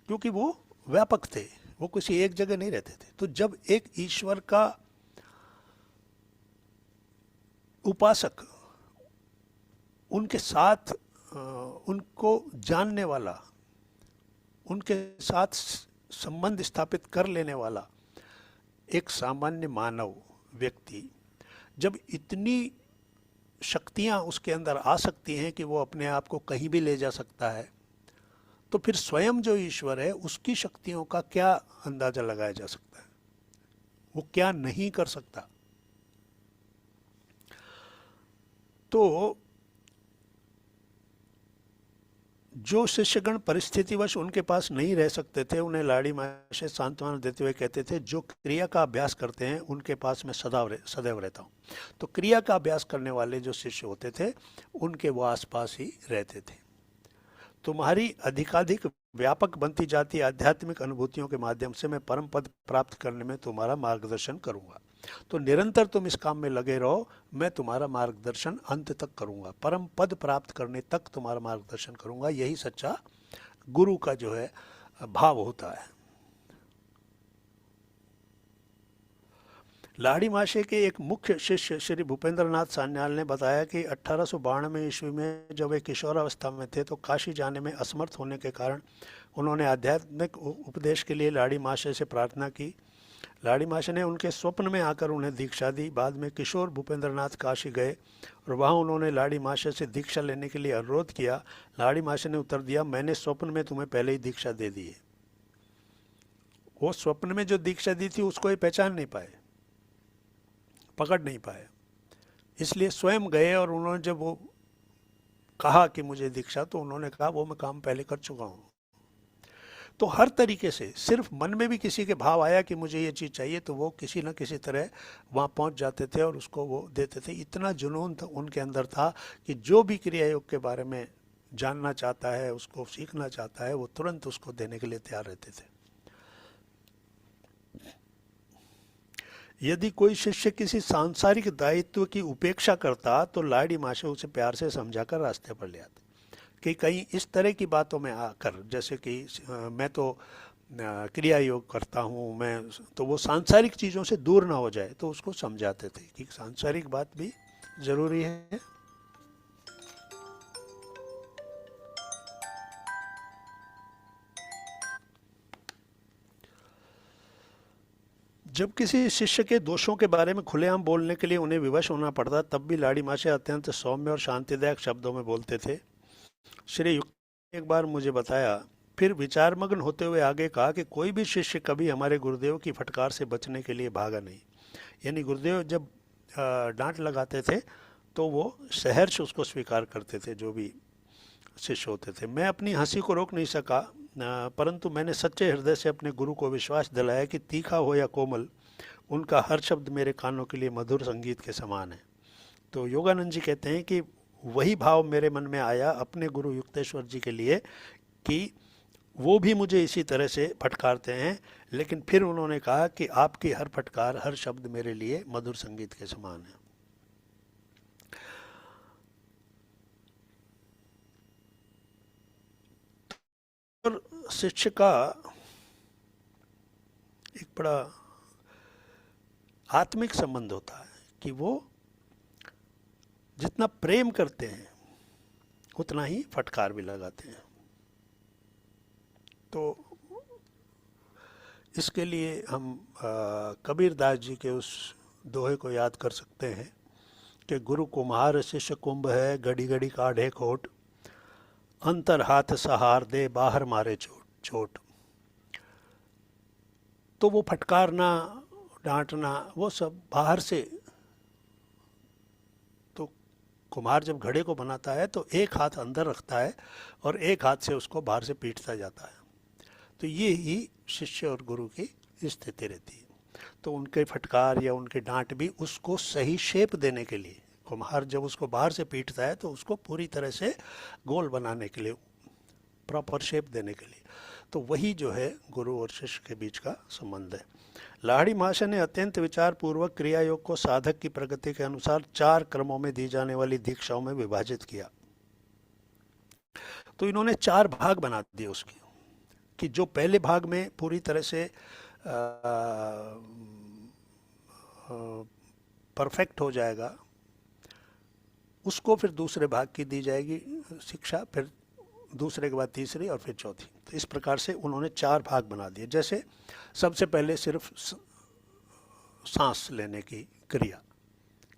क्योंकि वो व्यापक थे, वो किसी एक जगह नहीं रहते थे। तो जब एक ईश्वर का उपासक उनके साथ उनको जानने वाला, उनके साथ संबंध स्थापित कर लेने वाला एक सामान्य मानव व्यक्ति, जब इतनी शक्तियां उसके अंदर आ सकती हैं कि वो अपने आप को कहीं भी ले जा सकता है, तो फिर स्वयं जो ईश्वर है उसकी शक्तियों का क्या अंदाजा लगाया जा सकता है? वो क्या नहीं कर सकता? तो जो शिष्यगण परिस्थितिवश उनके पास नहीं रह सकते थे, उन्हें लाहिड़ी माशे सांत्वना देते हुए कहते थे, जो क्रिया का अभ्यास करते हैं उनके पास मैं सदैव रहता हूँ। तो क्रिया का अभ्यास करने वाले जो शिष्य होते थे उनके वो आसपास ही रहते थे। तुम्हारी अधिकाधिक व्यापक बनती जाती आध्यात्मिक अनुभूतियों के माध्यम से मैं परम पद प्राप्त करने में तुम्हारा मार्गदर्शन करूंगा। तो निरंतर तुम इस काम में लगे रहो, मैं तुम्हारा मार्गदर्शन अंत तक करूंगा, परम पद प्राप्त करने तक तुम्हारा मार्गदर्शन करूंगा। यही सच्चा गुरु का जो है भाव होता है। लाहिड़ी माशे के एक मुख्य शिष्य श्री भूपेंद्र नाथ सान्याल ने बताया कि 1892 ईस्वी में जब वे किशोरावस्था में थे तो काशी जाने में असमर्थ होने के कारण उन्होंने आध्यात्मिक उपदेश के लिए लाहिड़ी माशे से प्रार्थना की। लाहिड़ी माशे ने उनके स्वप्न में आकर उन्हें दीक्षा दी। बाद में किशोर भूपेंद्र नाथ काशी गए और वहाँ उन्होंने लाहिड़ी माशे से दीक्षा लेने के लिए अनुरोध किया। लाहिड़ी माशे ने उत्तर दिया, मैंने स्वप्न में तुम्हें पहले ही दीक्षा दे दी है। वो स्वप्न में जो दीक्षा दी थी उसको ये पहचान नहीं पाए, पकड़ नहीं पाए, इसलिए स्वयं गए और उन्होंने जब वो कहा कि मुझे दीक्षा, तो उन्होंने कहा वो मैं काम पहले कर चुका हूँ। तो हर तरीके से सिर्फ मन में भी किसी के भाव आया कि मुझे ये चीज़ चाहिए तो वो किसी न किसी तरह वहाँ पहुँच जाते थे और उसको वो देते थे। इतना जुनून था उनके अंदर था कि जो भी क्रिया योग के बारे में जानना चाहता है, उसको सीखना चाहता है, वो तुरंत उसको देने के लिए तैयार रहते थे। यदि कोई शिष्य किसी सांसारिक दायित्व की उपेक्षा करता तो लाड़ी माँ उसे प्यार से समझाकर रास्ते पर ले आते। कि कहीं इस तरह की बातों में आकर, जैसे कि मैं तो क्रिया योग करता हूँ मैं, तो वो सांसारिक चीज़ों से दूर ना हो जाए, तो उसको समझाते थे कि सांसारिक बात भी ज़रूरी है। जब किसी शिष्य के दोषों के बारे में खुलेआम बोलने के लिए उन्हें विवश होना पड़ता, तब भी लाड़ी माँ अत्यंत सौम्य और शांतिदायक शब्दों में बोलते थे। श्री युक्त ने एक बार मुझे बताया, फिर विचारमग्न होते हुए आगे कहा कि कोई भी शिष्य कभी हमारे गुरुदेव की फटकार से बचने के लिए भागा नहीं। यानी गुरुदेव जब डांट लगाते थे तो वो सहर्ष उसको स्वीकार करते थे, जो भी शिष्य होते थे। मैं अपनी हंसी को रोक नहीं सका, परंतु मैंने सच्चे हृदय से अपने गुरु को विश्वास दिलाया कि तीखा हो या कोमल, उनका हर शब्द मेरे कानों के लिए मधुर संगीत के समान है। तो योगानंद जी कहते हैं कि वही भाव मेरे मन में आया अपने गुरु युक्तेश्वर जी के लिए कि वो भी मुझे इसी तरह से फटकारते हैं, लेकिन फिर उन्होंने कहा कि आपकी हर फटकार, हर शब्द मेरे लिए मधुर संगीत के समान है। और शिष्य का एक बड़ा आत्मिक संबंध होता है कि वो जितना प्रेम करते हैं उतना ही फटकार भी लगाते हैं। तो इसके लिए हम कबीर दास जी के उस दोहे को याद कर सकते हैं कि गुरु कुम्हार शिष्य कुंभ है, घड़ी घड़ी काढ़े खोट, अंतर हाथ सहार दे बाहर मारे चोट चोट। तो वो फटकारना, डांटना, वो सब बाहर से। तो कुम्हार जब घड़े को बनाता है तो एक हाथ अंदर रखता है और एक हाथ से उसको बाहर से पीटता जाता है। तो ये ही शिष्य और गुरु की स्थिति रहती है। तो उनके फटकार या उनके डांट भी उसको सही शेप देने के लिए, कुम्हार जब उसको बाहर से पीटता है तो उसको पूरी तरह से गोल बनाने के लिए, प्रॉपर शेप देने के लिए। तो वही जो है गुरु और शिष्य के बीच का संबंध है। लाहिड़ी महाशय ने अत्यंत विचार पूर्वक क्रिया योग को साधक की प्रगति के अनुसार 4 क्रमों में दी जाने वाली दीक्षाओं में विभाजित किया। तो इन्होंने 4 भाग बना दिए उसके, कि जो पहले भाग में पूरी तरह से परफेक्ट हो जाएगा, उसको फिर दूसरे भाग की दी जाएगी शिक्षा, फिर दूसरे के बाद तीसरी और फिर चौथी। तो इस प्रकार से उन्होंने 4 भाग बना दिए। जैसे सबसे पहले सिर्फ सांस लेने की क्रिया,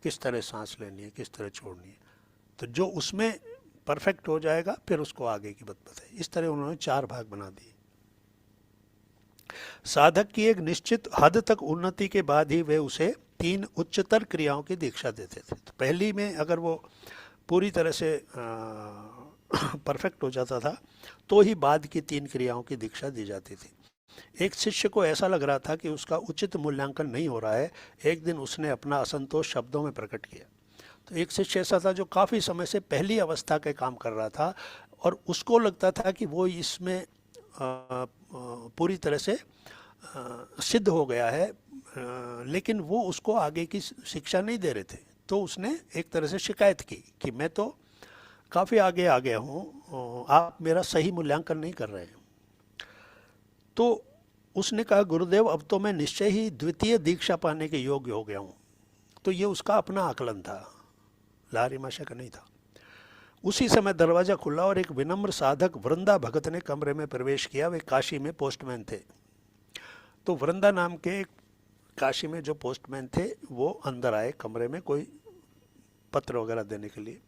किस तरह सांस लेनी है, किस तरह छोड़नी है, तो जो उसमें परफेक्ट हो जाएगा फिर उसको आगे की बात बताई। इस तरह उन्होंने 4 भाग बना दिए। साधक की एक निश्चित हद तक उन्नति के बाद ही वे उसे 3 उच्चतर क्रियाओं की दीक्षा देते थे। तो पहली में अगर वो पूरी तरह से परफेक्ट हो जाता था तो ही बाद की 3 क्रियाओं की दीक्षा दी जाती थी। एक शिष्य को ऐसा लग रहा था कि उसका उचित मूल्यांकन नहीं हो रहा है। एक दिन उसने अपना असंतोष शब्दों में प्रकट किया। तो एक शिष्य ऐसा था जो काफ़ी समय से पहली अवस्था के काम कर रहा था और उसको लगता था कि वो इसमें पूरी तरह से सिद्ध हो गया है, लेकिन वो उसको आगे की शिक्षा नहीं दे रहे थे। तो उसने एक तरह से शिकायत की कि मैं तो काफ़ी आगे आ गया हूँ, आप मेरा सही मूल्यांकन नहीं कर रहे हैं। तो उसने कहा, गुरुदेव अब तो मैं निश्चय ही द्वितीय दीक्षा पाने के योग्य हो गया हूँ। तो ये उसका अपना आकलन था, लाहिड़ी महाशय का नहीं था। उसी समय दरवाज़ा खुला और एक विनम्र साधक वृंदा भगत ने कमरे में प्रवेश किया। वे काशी में पोस्टमैन थे। तो वृंदा नाम के काशी में जो पोस्टमैन थे वो अंदर आए कमरे में कोई पत्र वगैरह देने के लिए।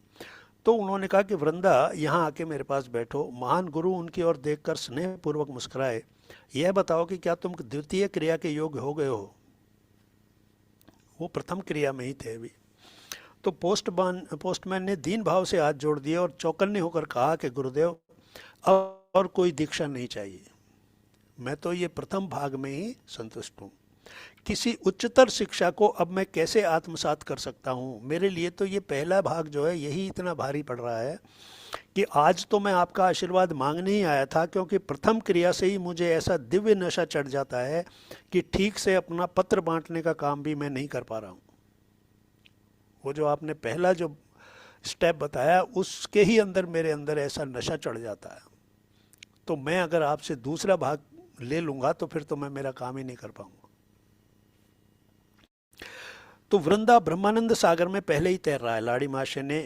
तो उन्होंने कहा कि वृंदा, यहाँ आके मेरे पास बैठो। महान गुरु उनकी ओर देखकर स्नेहपूर्वक मुस्कुराए। यह बताओ कि क्या तुम द्वितीय क्रिया के योग्य हो गए हो? वो प्रथम क्रिया में ही थे अभी। तो पोस्टमैन ने दीन भाव से हाथ जोड़ दिए और चौकन्ने होकर कहा कि गुरुदेव, अब और कोई दीक्षा नहीं चाहिए, मैं तो ये प्रथम भाग में ही संतुष्ट हूँ। किसी उच्चतर शिक्षा को अब मैं कैसे आत्मसात कर सकता हूँ? मेरे लिए तो ये पहला भाग जो है यही इतना भारी पड़ रहा है कि आज तो मैं आपका आशीर्वाद मांगने ही आया था, क्योंकि प्रथम क्रिया से ही मुझे ऐसा दिव्य नशा चढ़ जाता है कि ठीक से अपना पत्र बांटने का काम भी मैं नहीं कर पा रहा हूँ। वो जो आपने पहला जो स्टेप बताया, उसके ही अंदर मेरे अंदर ऐसा नशा चढ़ जाता है। तो मैं अगर आपसे दूसरा भाग ले लूंगा तो फिर तो मैं मेरा काम ही नहीं कर पाऊंगा। तो वृंदा ब्रह्मानंद सागर में पहले ही तैर रहा है। लाड़ी महाशय ने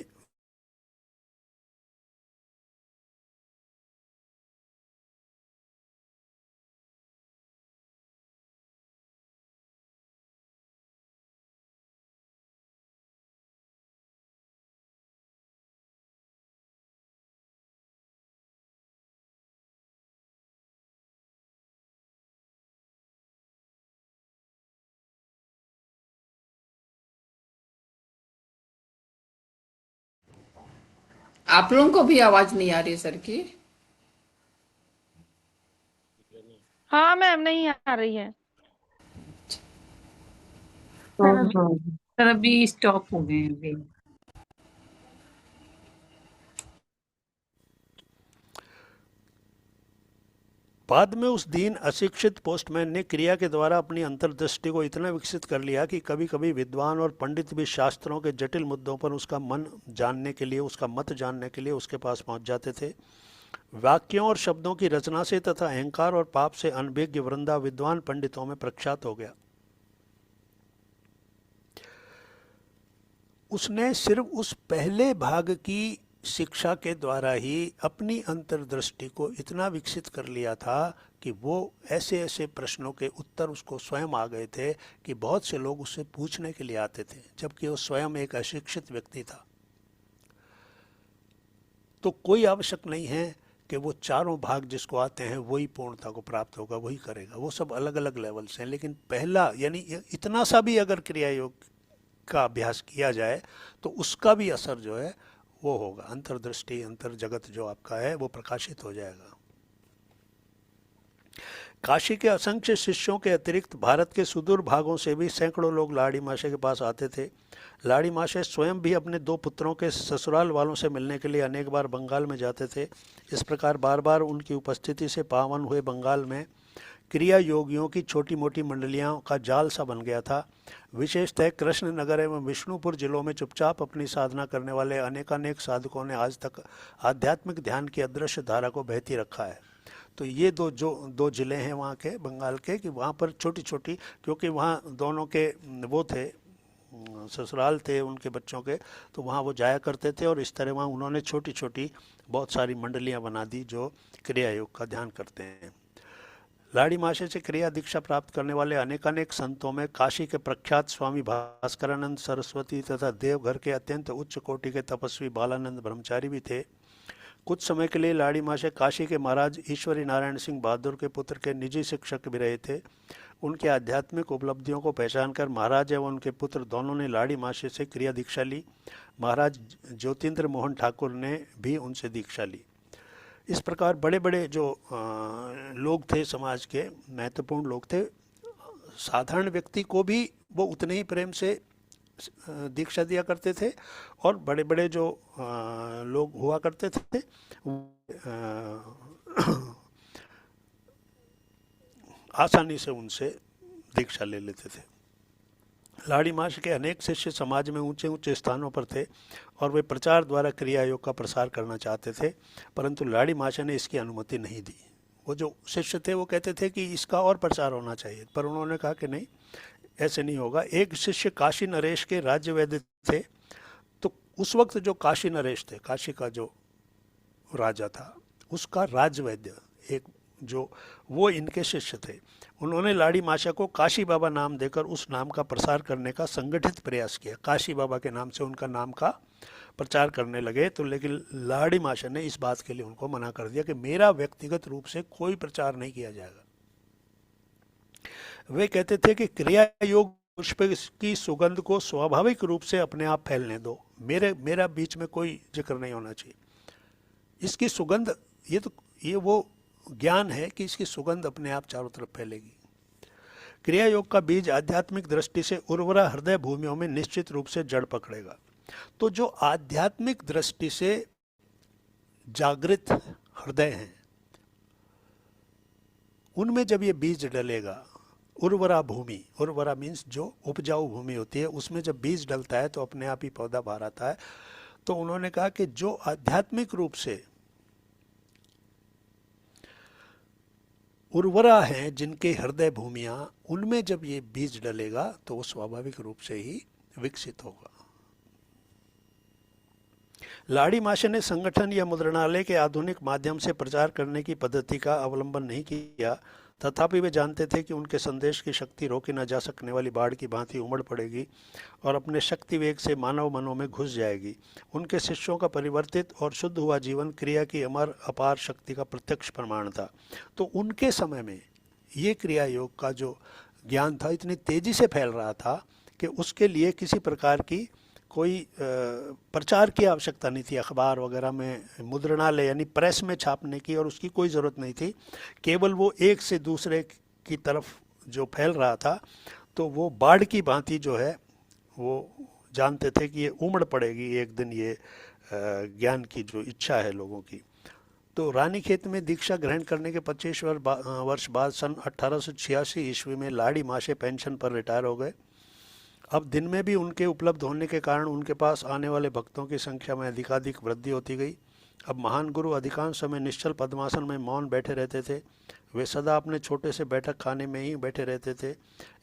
आप लोगों को भी आवाज नहीं आ रही है सर की? हाँ मैम, नहीं आ रही है। सर अभी स्टॉप हो गए हैं अभी। बाद में उस दीन अशिक्षित पोस्टमैन ने क्रिया के द्वारा अपनी अंतर्दृष्टि को इतना विकसित कर लिया कि कभी कभी विद्वान और पंडित भी शास्त्रों के जटिल मुद्दों पर उसका मन जानने के लिए, उसका मत जानने के लिए उसके पास पहुंच जाते थे। वाक्यों और शब्दों की रचना से तथा अहंकार और पाप से अनभिज्ञ वृंदा विद्वान पंडितों में प्रख्यात हो गया। उसने सिर्फ उस पहले भाग की शिक्षा के द्वारा ही अपनी अंतर्दृष्टि को इतना विकसित कर लिया था कि वो ऐसे ऐसे प्रश्नों के उत्तर उसको स्वयं आ गए थे कि बहुत से लोग उससे पूछने के लिए आते थे, जबकि वो स्वयं एक अशिक्षित व्यक्ति था। तो कोई आवश्यक नहीं है कि वो चारों भाग जिसको आते हैं वही पूर्णता को प्राप्त होगा, वही करेगा। वो सब अलग अलग लेवल्स हैं, लेकिन पहला यानी इतना सा भी अगर क्रिया योग का अभ्यास किया जाए तो उसका भी असर जो है वो होगा। अंतर्दृष्टि, अंतर जगत जो आपका है वो प्रकाशित हो जाएगा। काशी के असंख्य शिष्यों के अतिरिक्त भारत के सुदूर भागों से भी सैकड़ों लोग लाड़ी माशे के पास आते थे। लाड़ी माशे स्वयं भी अपने 2 पुत्रों के ससुराल वालों से मिलने के लिए अनेक बार बंगाल में जाते थे। इस प्रकार बार बार उनकी उपस्थिति से पावन हुए बंगाल में क्रिया योगियों की छोटी मोटी मंडलियों का जाल सा बन गया था। विशेषतः कृष्णनगर एवं विष्णुपुर जिलों में चुपचाप अपनी साधना करने वाले अनेकानेक साधकों ने आज तक आध्यात्मिक ध्यान की अदृश्य धारा को बहती रखा है। तो ये दो ज़िले हैं वहाँ के, बंगाल के, कि वहाँ पर छोटी छोटी, क्योंकि वहाँ दोनों के वो थे, ससुराल थे उनके बच्चों के, तो वहाँ वो जाया करते थे और इस तरह वहाँ उन्होंने छोटी छोटी बहुत सारी मंडलियाँ बना दी जो क्रिया योग का ध्यान करते हैं। लाड़ी माशे से क्रिया दीक्षा प्राप्त करने वाले अनेकानेक संतों में काशी के प्रख्यात स्वामी भास्करानंद सरस्वती तथा देवघर के अत्यंत उच्च कोटि के तपस्वी बालानंद ब्रह्मचारी भी थे। कुछ समय के लिए लाड़ी माशे काशी के महाराज ईश्वरी नारायण सिंह बहादुर के पुत्र के निजी शिक्षक भी रहे थे। उनके आध्यात्मिक उपलब्धियों को पहचान कर महाराज एवं उनके पुत्र दोनों ने लाड़ी माशे से क्रिया दीक्षा ली। महाराज ज्योतिन्द्र मोहन ठाकुर ने भी उनसे दीक्षा ली। इस प्रकार बड़े बड़े जो लोग थे, समाज के महत्वपूर्ण लोग थे, साधारण व्यक्ति को भी वो उतने ही प्रेम से दीक्षा दिया करते थे, और बड़े बड़े जो लोग हुआ करते थे आसानी से उनसे दीक्षा ले लेते थे। लाड़ी माशे के अनेक शिष्य समाज में ऊंचे ऊंचे स्थानों पर थे और वे प्रचार द्वारा क्रिया योग का प्रसार करना चाहते थे, परंतु लाड़ी माशे ने इसकी अनुमति नहीं दी। वो जो शिष्य थे वो कहते थे कि इसका और प्रचार होना चाहिए, पर उन्होंने कहा कि नहीं, ऐसे नहीं होगा। एक शिष्य काशी नरेश के राज्य वैद्य थे। तो उस वक्त जो काशी नरेश थे, काशी का जो राजा था, उसका राज्य वैद्य एक जो वो इनके शिष्य थे। उन्होंने लाड़ी माशे को काशी बाबा नाम देकर उस नाम का प्रसार करने का संगठित प्रयास किया। काशी बाबा के नाम से उनका नाम का प्रचार करने लगे, तो लेकिन लाड़ी माशे ने इस बात के लिए उनको मना कर दिया कि मेरा व्यक्तिगत रूप से कोई प्रचार नहीं किया जाएगा। वे कहते थे कि क्रिया योग पुष्प की सुगंध को स्वाभाविक रूप से अपने आप फैलने दो, मेरा बीच में कोई जिक्र नहीं होना चाहिए। इसकी सुगंध, ये वो ज्ञान है कि इसकी सुगंध अपने आप चारों तरफ फैलेगी। क्रिया योग का बीज आध्यात्मिक दृष्टि से उर्वरा हृदय भूमियों में निश्चित रूप से जड़ पकड़ेगा। तो जो आध्यात्मिक दृष्टि से जागृत हृदय हैं, उनमें जब ये बीज डलेगा, उर्वरा भूमि, उर्वरा मीन्स जो उपजाऊ भूमि होती है, उसमें जब बीज डलता है तो अपने आप ही पौधा बाहर आता है। तो उन्होंने कहा कि जो आध्यात्मिक रूप से उर्वरा हैं, जिनके हृदय भूमियां, उनमें जब ये बीज डलेगा तो वो स्वाभाविक रूप से ही विकसित होगा। लाड़ी माशे ने संगठन या मुद्रणालय के आधुनिक माध्यम से प्रचार करने की पद्धति का अवलंबन नहीं किया, तथापि वे जानते थे कि उनके संदेश की शक्ति रोकी न जा सकने वाली बाढ़ की भांति उमड़ पड़ेगी और अपने शक्ति वेग से मानव मनों में घुस जाएगी। उनके शिष्यों का परिवर्तित और शुद्ध हुआ जीवन क्रिया की अमर अपार शक्ति का प्रत्यक्ष प्रमाण था। तो उनके समय में ये क्रिया योग का जो ज्ञान था इतनी तेजी से फैल रहा था कि उसके लिए किसी प्रकार की कोई प्रचार की आवश्यकता नहीं थी, अखबार वगैरह में, मुद्रणालय यानी प्रेस में छापने की, और उसकी कोई ज़रूरत नहीं थी। केवल वो एक से दूसरे की तरफ जो फैल रहा था, तो वो बाढ़ की भांति जो है वो जानते थे कि ये उमड़ पड़ेगी एक दिन, ये ज्ञान की जो इच्छा है लोगों की। तो रानीखेत में दीक्षा ग्रहण करने के 25 वर्ष बाद सन 1886 ईस्वी में लाड़ी माशे पेंशन पर रिटायर हो गए। अब दिन में भी उनके उपलब्ध होने के कारण उनके पास आने वाले भक्तों की संख्या में अधिकाधिक वृद्धि होती गई। अब महान गुरु अधिकांश समय निश्चल पद्मासन में मौन बैठे रहते थे। वे सदा अपने छोटे से बैठक खाने में ही बैठे रहते थे।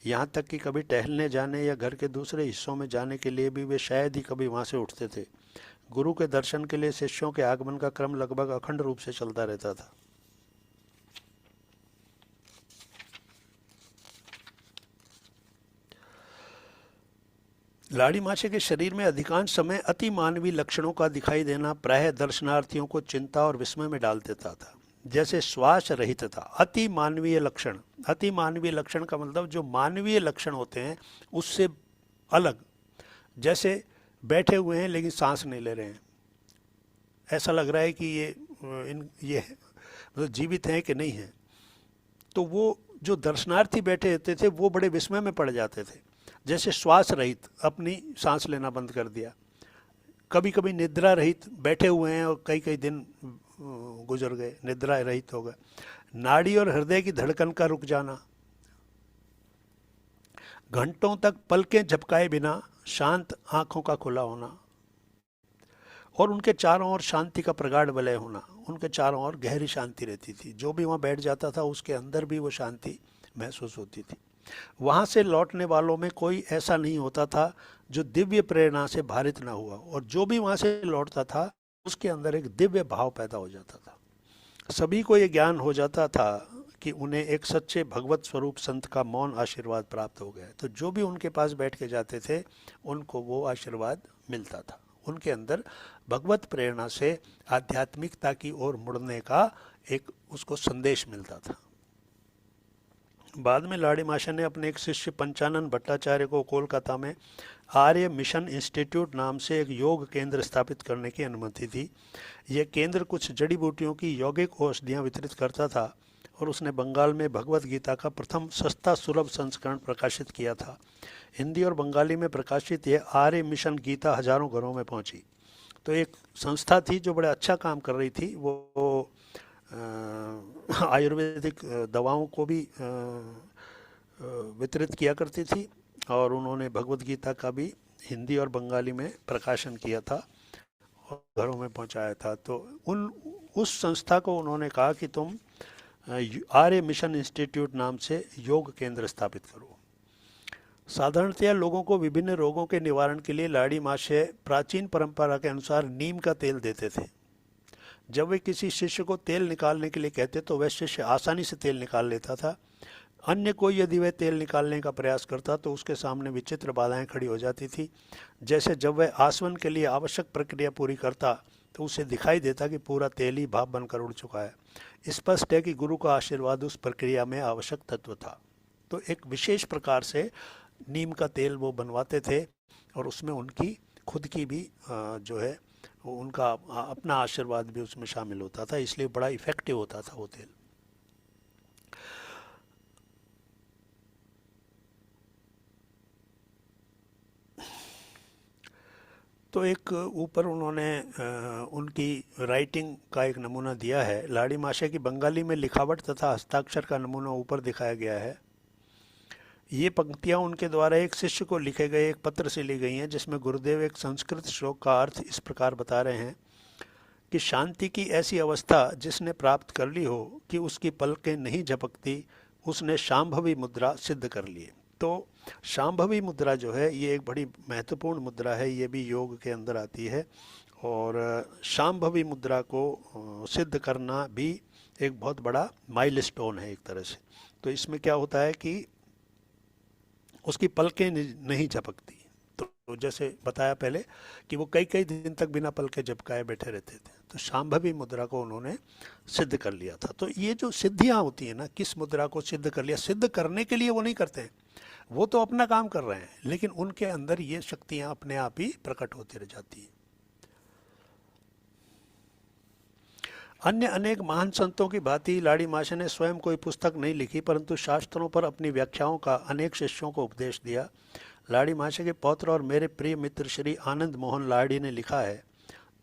यहाँ तक कि कभी टहलने जाने या घर के दूसरे हिस्सों में जाने के लिए भी वे शायद ही कभी वहाँ से उठते थे। गुरु के दर्शन के लिए शिष्यों के आगमन का क्रम लगभग अखंड रूप से चलता रहता था। लाड़ी माशे के शरीर में अधिकांश समय अति मानवीय लक्षणों का दिखाई देना प्रायः दर्शनार्थियों को चिंता और विस्मय में डाल देता था। जैसे श्वास रहितता, अति मानवीय लक्षण। अति मानवीय लक्षण का मतलब जो मानवीय लक्षण होते हैं उससे अलग, जैसे बैठे हुए हैं लेकिन सांस नहीं ले रहे हैं, ऐसा लग रहा है कि ये मतलब जीवित हैं कि नहीं हैं। तो वो जो दर्शनार्थी बैठे रहते थे वो बड़े विस्मय में पड़ जाते थे। जैसे श्वास रहित, अपनी सांस लेना बंद कर दिया। कभी कभी निद्रा रहित बैठे हुए हैं और कई कई दिन गुजर गए, निद्रा रहित हो गए। नाड़ी और हृदय की धड़कन का रुक जाना, घंटों तक पलकें झपकाए बिना शांत आंखों का खुला होना, और उनके चारों ओर शांति का प्रगाढ़ वलय होना। उनके चारों ओर गहरी शांति रहती थी। जो भी वहाँ बैठ जाता था उसके अंदर भी वो शांति महसूस होती थी। वहाँ से लौटने वालों में कोई ऐसा नहीं होता था जो दिव्य प्रेरणा से भारित ना हुआ, और जो भी वहाँ से लौटता था उसके अंदर एक दिव्य भाव पैदा हो जाता था। सभी को ये ज्ञान हो जाता था कि उन्हें एक सच्चे भगवत स्वरूप संत का मौन आशीर्वाद प्राप्त हो गया। तो जो भी उनके पास बैठ के जाते थे उनको वो आशीर्वाद मिलता था। उनके अंदर भगवत प्रेरणा से आध्यात्मिकता की ओर मुड़ने का एक उसको संदेश मिलता था। बाद में लाड़ी माशे ने अपने एक शिष्य पंचानन भट्टाचार्य को कोलकाता में आर्य मिशन इंस्टीट्यूट नाम से एक योग केंद्र स्थापित करने की अनुमति दी। यह केंद्र कुछ जड़ी बूटियों की यौगिक औषधियाँ वितरित करता था, और उसने बंगाल में भगवत गीता का प्रथम सस्ता सुलभ संस्करण प्रकाशित किया था। हिंदी और बंगाली में प्रकाशित यह आर्य मिशन गीता हजारों घरों में पहुंची। तो एक संस्था थी जो बड़ा अच्छा काम कर रही थी। वो आयुर्वेदिक दवाओं को भी वितरित किया करती थी, और उन्होंने भगवत गीता का भी हिंदी और बंगाली में प्रकाशन किया था और घरों में पहुंचाया था। तो उस संस्था को उन्होंने कहा कि तुम आर्य मिशन इंस्टीट्यूट नाम से योग केंद्र स्थापित करो। साधारणतया लोगों को विभिन्न रोगों के निवारण के लिए लाड़ी माशे प्राचीन परंपरा के अनुसार नीम का तेल देते थे। जब वे किसी शिष्य को तेल निकालने के लिए कहते तो वह शिष्य आसानी से तेल निकाल लेता था। अन्य कोई यदि वह तेल निकालने का प्रयास करता तो उसके सामने विचित्र बाधाएं खड़ी हो जाती थी। जैसे जब वह आसवन के लिए आवश्यक प्रक्रिया पूरी करता तो उसे दिखाई देता कि पूरा तेल ही भाप बनकर उड़ चुका है। स्पष्ट है कि गुरु का आशीर्वाद उस प्रक्रिया में आवश्यक तत्व था। तो एक विशेष प्रकार से नीम का तेल वो बनवाते थे, और उसमें उनकी खुद की भी जो है उनका अपना आशीर्वाद भी उसमें शामिल होता था, इसलिए बड़ा इफ़ेक्टिव होता था वो तेल। तो एक ऊपर उन्होंने उनकी राइटिंग का एक नमूना दिया है। लाड़ी माशे की बंगाली में लिखावट तथा हस्ताक्षर का नमूना ऊपर दिखाया गया है। ये पंक्तियाँ उनके द्वारा एक शिष्य को लिखे गए एक पत्र से ली गई हैं, जिसमें गुरुदेव एक संस्कृत श्लोक का अर्थ इस प्रकार बता रहे हैं कि शांति की ऐसी अवस्था जिसने प्राप्त कर ली हो कि उसकी पलकें नहीं झपकती, उसने शांभवी मुद्रा सिद्ध कर ली। तो शांभवी मुद्रा जो है ये एक बड़ी महत्वपूर्ण मुद्रा है, ये भी योग के अंदर आती है। और शांभवी मुद्रा को सिद्ध करना भी एक बहुत बड़ा माइलस्टोन है एक तरह से। तो इसमें क्या होता है कि उसकी पलकें नहीं झपकती। तो जैसे बताया पहले कि वो कई कई दिन तक बिना पलके झपकाए बैठे रहते थे, तो शांभवी मुद्रा को उन्होंने सिद्ध कर लिया था। तो ये जो सिद्धियां होती हैं ना, किस मुद्रा को सिद्ध कर लिया, सिद्ध करने के लिए वो नहीं करते हैं, वो तो अपना काम कर रहे हैं, लेकिन उनके अंदर ये शक्तियां अपने आप ही प्रकट होती रह जाती हैं। अन्य अनेक महान संतों की भांति लाड़ी माशे ने स्वयं कोई पुस्तक नहीं लिखी, परंतु शास्त्रों पर अपनी व्याख्याओं का अनेक शिष्यों को उपदेश दिया। लाड़ी माशे के पौत्र और मेरे प्रिय मित्र श्री आनंद मोहन लाड़ी ने लिखा है।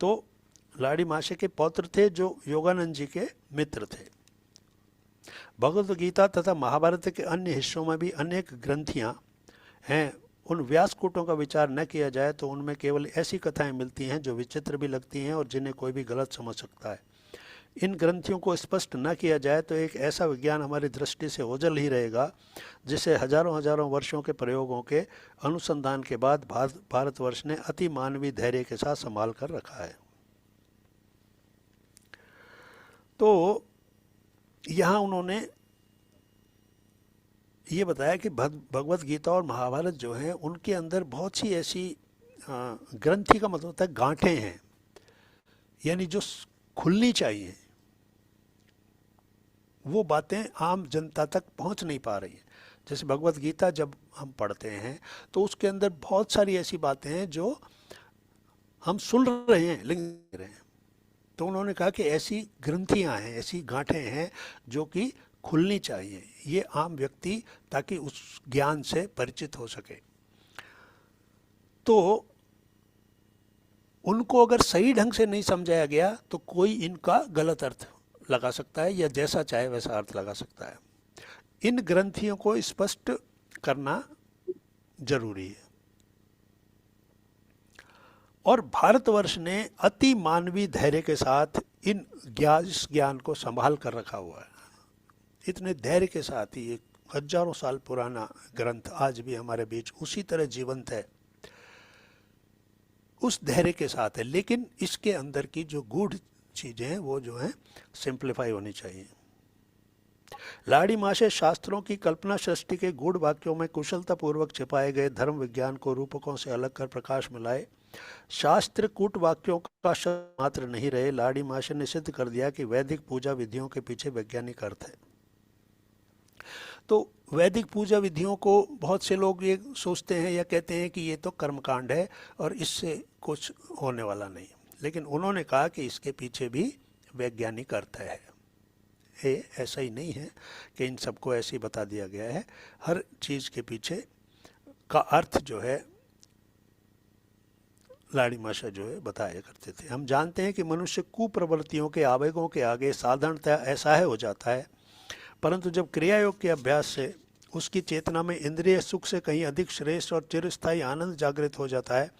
तो लाड़ी माशे के पौत्र थे जो योगानंद जी के मित्र थे। भगवद गीता तथा महाभारत के अन्य हिस्सों में भी अनेक ग्रंथियाँ हैं। उन व्यासकूटों का विचार न किया जाए तो उनमें केवल ऐसी कथाएं मिलती हैं जो विचित्र भी लगती हैं और जिन्हें कोई भी गलत समझ सकता है। इन ग्रंथियों को स्पष्ट न किया जाए तो एक ऐसा विज्ञान हमारी दृष्टि से ओझल ही रहेगा जिसे हजारों हजारों वर्षों के प्रयोगों के अनुसंधान के बाद भारतवर्ष ने अति मानवीय धैर्य के साथ संभाल कर रखा है। तो यहाँ उन्होंने ये बताया कि भगवत गीता और महाभारत जो हैं उनके अंदर बहुत सी ऐसी ग्रंथि का मतलब होता है गांठें हैं, यानी जो खुलनी चाहिए, वो बातें आम जनता तक पहुंच नहीं पा रही हैं। जैसे भगवत गीता जब हम पढ़ते हैं तो उसके अंदर बहुत सारी ऐसी बातें हैं जो हम सुन रहे हैं लेकिन रहे हैं। तो उन्होंने कहा कि ऐसी ग्रंथियां हैं, ऐसी गांठें हैं जो कि खुलनी चाहिए, ये आम व्यक्ति ताकि उस ज्ञान से परिचित हो सके। तो उनको अगर सही ढंग से नहीं समझाया गया तो कोई इनका गलत अर्थ लगा सकता है या जैसा चाहे वैसा अर्थ लगा सकता है। इन ग्रंथियों को स्पष्ट करना जरूरी है। और भारतवर्ष ने अति मानवीय धैर्य के साथ इस ज्ञान को संभाल कर रखा हुआ है। इतने धैर्य के साथ ही एक हजारों साल पुराना ग्रंथ आज भी हमारे बीच उसी तरह जीवंत है, उस धैर्य के साथ है। लेकिन इसके अंदर की जो गूढ़ चीजें हैं वो जो है सिंप्लीफाई होनी चाहिए। लाड़ी माशे शास्त्रों की कल्पना सृष्टि के गूढ़ वाक्यों में कुशलता पूर्वक छिपाए गए धर्म विज्ञान को रूपकों से अलग कर प्रकाश में लाए। शास्त्र कूट वाक्यों का शब्द मात्र नहीं रहे। लाड़ी माशे ने सिद्ध कर दिया कि वैदिक पूजा विधियों के पीछे वैज्ञानिक अर्थ है। तो वैदिक पूजा विधियों को बहुत से लोग ये सोचते हैं या कहते हैं कि ये तो कर्मकांड है और इससे कुछ होने वाला नहीं, लेकिन उन्होंने कहा कि इसके पीछे भी वैज्ञानिक अर्थ है। ये ऐसा ही नहीं है कि इन सबको ऐसे ही बता दिया गया है। हर चीज़ के पीछे का अर्थ जो है लाड़ी माशा जो है बताया करते थे। हम जानते हैं कि मनुष्य कुप्रवृत्तियों के आवेगों के आगे साधारणतः ऐसा है हो जाता है, परंतु जब क्रिया योग के अभ्यास से उसकी चेतना में इंद्रिय सुख से कहीं अधिक श्रेष्ठ और चिरस्थायी आनंद जागृत हो जाता है,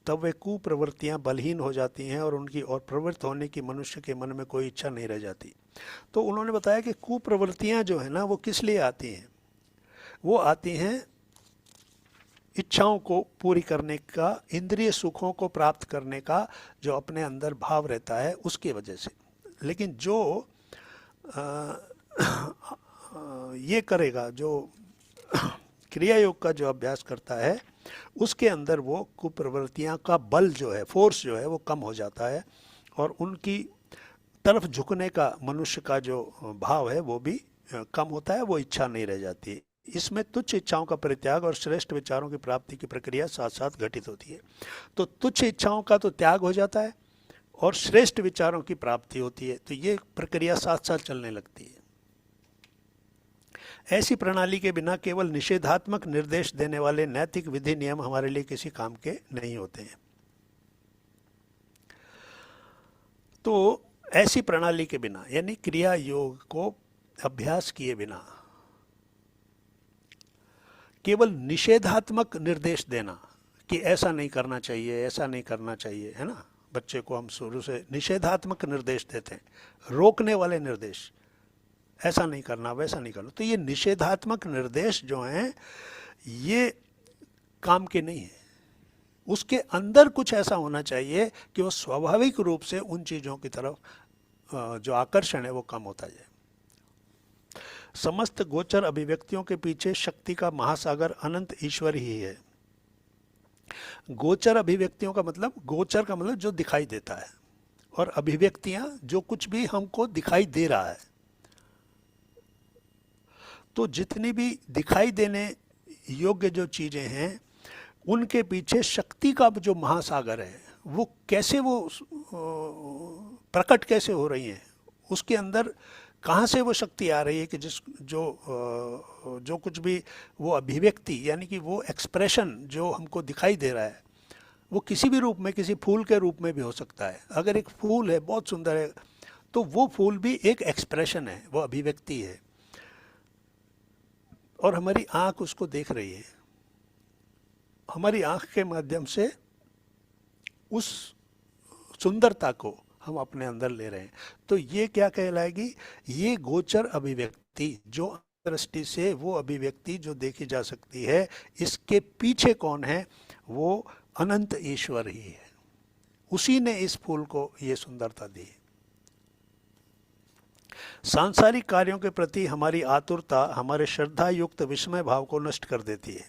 तब वे कुप्रवृत्तियां बलहीन हो जाती हैं और उनकी और प्रवृत्त होने की मनुष्य के मन में कोई इच्छा नहीं रह जाती। तो उन्होंने बताया कि कुप्रवृत्तियां जो है ना वो किस लिए आती हैं, वो आती हैं इच्छाओं को पूरी करने का, इंद्रिय सुखों को प्राप्त करने का जो अपने अंदर भाव रहता है उसकी वजह से। लेकिन जो ये करेगा, जो क्रिया योग का जो अभ्यास करता है उसके अंदर वो कुप्रवृत्तियां का बल जो है, फोर्स जो है वो कम हो जाता है और उनकी तरफ झुकने का मनुष्य का जो भाव है वो भी कम होता है, वो इच्छा नहीं रह जाती। इसमें तुच्छ इच्छाओं का परित्याग और श्रेष्ठ विचारों की प्राप्ति की प्रक्रिया साथ साथ घटित होती है। तो तुच्छ इच्छाओं का तो त्याग हो जाता है और श्रेष्ठ विचारों की प्राप्ति होती है। तो ये प्रक्रिया साथ साथ चलने लगती है। ऐसी प्रणाली के बिना केवल निषेधात्मक निर्देश देने वाले नैतिक विधि नियम हमारे लिए किसी काम के नहीं होते हैं। तो ऐसी प्रणाली के बिना, यानी क्रिया योग को अभ्यास किए बिना केवल निषेधात्मक निर्देश देना कि ऐसा नहीं करना चाहिए, ऐसा नहीं करना चाहिए, है ना, बच्चे को हम शुरू से निषेधात्मक निर्देश देते हैं, रोकने वाले निर्देश, ऐसा नहीं करना, वैसा नहीं करना। तो ये निषेधात्मक निर्देश जो हैं ये काम के नहीं है। उसके अंदर कुछ ऐसा होना चाहिए कि वो स्वाभाविक रूप से उन चीज़ों की तरफ जो आकर्षण है वो कम होता जाए। समस्त गोचर अभिव्यक्तियों के पीछे शक्ति का महासागर अनंत ईश्वर ही है। गोचर अभिव्यक्तियों का मतलब, गोचर का मतलब जो दिखाई देता है, और अभिव्यक्तियां जो कुछ भी हमको दिखाई दे रहा है। तो जितनी भी दिखाई देने योग्य जो चीजें हैं उनके पीछे शक्ति का जो महासागर है वो कैसे, वो प्रकट कैसे हो रही हैं, उसके अंदर कहाँ से वो शक्ति आ रही है कि जो कुछ भी वो अभिव्यक्ति, यानी कि वो एक्सप्रेशन जो हमको दिखाई दे रहा है वो किसी भी रूप में, किसी फूल के रूप में भी हो सकता है। अगर एक फूल है बहुत सुंदर है तो वो फूल भी एक एक्सप्रेशन है, वो अभिव्यक्ति है, और हमारी आंख उसको देख रही है। हमारी आंख के माध्यम से उस सुंदरता को हम अपने अंदर ले रहे हैं। तो ये क्या कहलाएगी, ये गोचर अभिव्यक्ति, जो दृष्टि से वो अभिव्यक्ति जो देखी जा सकती है, इसके पीछे कौन है, वो अनंत ईश्वर ही है। उसी ने इस फूल को ये सुंदरता दी। सांसारिक कार्यों के प्रति हमारी आतुरता हमारे श्रद्धा युक्त विस्मय भाव को नष्ट कर देती है।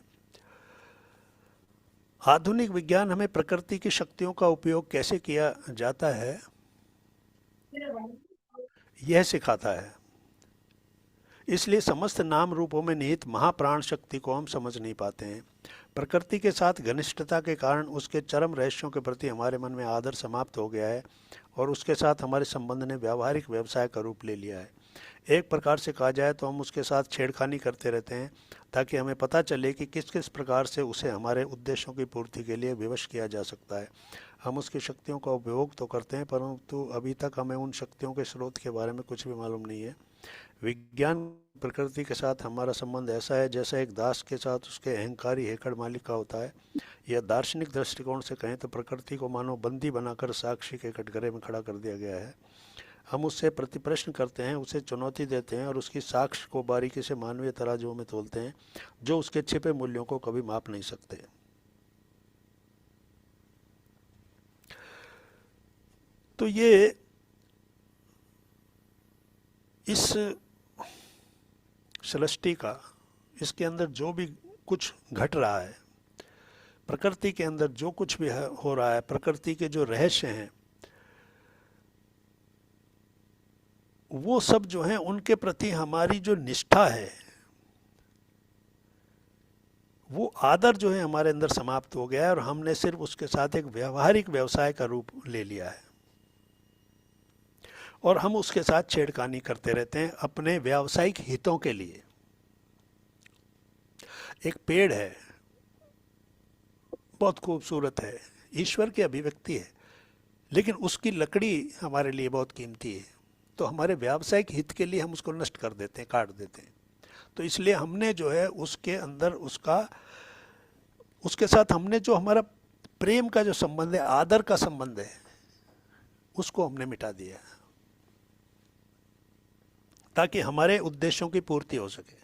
आधुनिक विज्ञान हमें प्रकृति की शक्तियों का उपयोग कैसे किया जाता है यह सिखाता है। इसलिए समस्त नाम रूपों में निहित महाप्राण शक्ति को हम समझ नहीं पाते हैं। प्रकृति के साथ घनिष्ठता के कारण उसके चरम रहस्यों के प्रति हमारे मन में आदर समाप्त हो गया है और उसके साथ हमारे संबंध ने व्यावहारिक व्यवसाय का रूप ले लिया है। एक प्रकार से कहा जाए तो हम उसके साथ छेड़खानी करते रहते हैं ताकि हमें पता चले कि किस किस प्रकार से उसे हमारे उद्देश्यों की पूर्ति के लिए विवश किया जा सकता है। हम उसकी शक्तियों का उपयोग तो करते हैं, परंतु अभी तक हमें उन शक्तियों के स्रोत के बारे में कुछ भी मालूम नहीं है। विज्ञान प्रकृति के साथ हमारा संबंध ऐसा है जैसा एक दास के साथ उसके अहंकारी हेकड़ मालिक का होता है। यह दार्शनिक दृष्टिकोण से कहें तो प्रकृति को मानो बंदी बनाकर साक्षी के कटघरे में खड़ा कर दिया गया है। हम उससे प्रतिप्रश्न करते हैं, उसे चुनौती देते हैं और उसकी साक्ष्य को बारीकी से मानवीय तराजुओं में तोलते हैं जो उसके छिपे मूल्यों को कभी माप नहीं सकते। तो ये इस सृष्टि का, इसके अंदर जो भी कुछ घट रहा है, प्रकृति के अंदर जो कुछ भी हो रहा है, प्रकृति के जो रहस्य हैं, वो सब जो है उनके प्रति हमारी जो निष्ठा है, वो आदर जो है हमारे अंदर समाप्त हो गया है और हमने सिर्फ उसके साथ एक व्यावहारिक व्यवसाय का रूप ले लिया है और हम उसके साथ छेड़खानी करते रहते हैं अपने व्यावसायिक हितों के लिए। एक पेड़ है, बहुत खूबसूरत है, ईश्वर की अभिव्यक्ति है, लेकिन उसकी लकड़ी हमारे लिए बहुत कीमती है, तो हमारे व्यावसायिक हित के लिए हम उसको नष्ट कर देते हैं, काट देते हैं। तो इसलिए हमने जो है उसके अंदर उसके साथ हमने जो हमारा प्रेम का जो संबंध है, आदर का संबंध है, उसको हमने मिटा दिया ताकि हमारे उद्देश्यों की पूर्ति हो सके।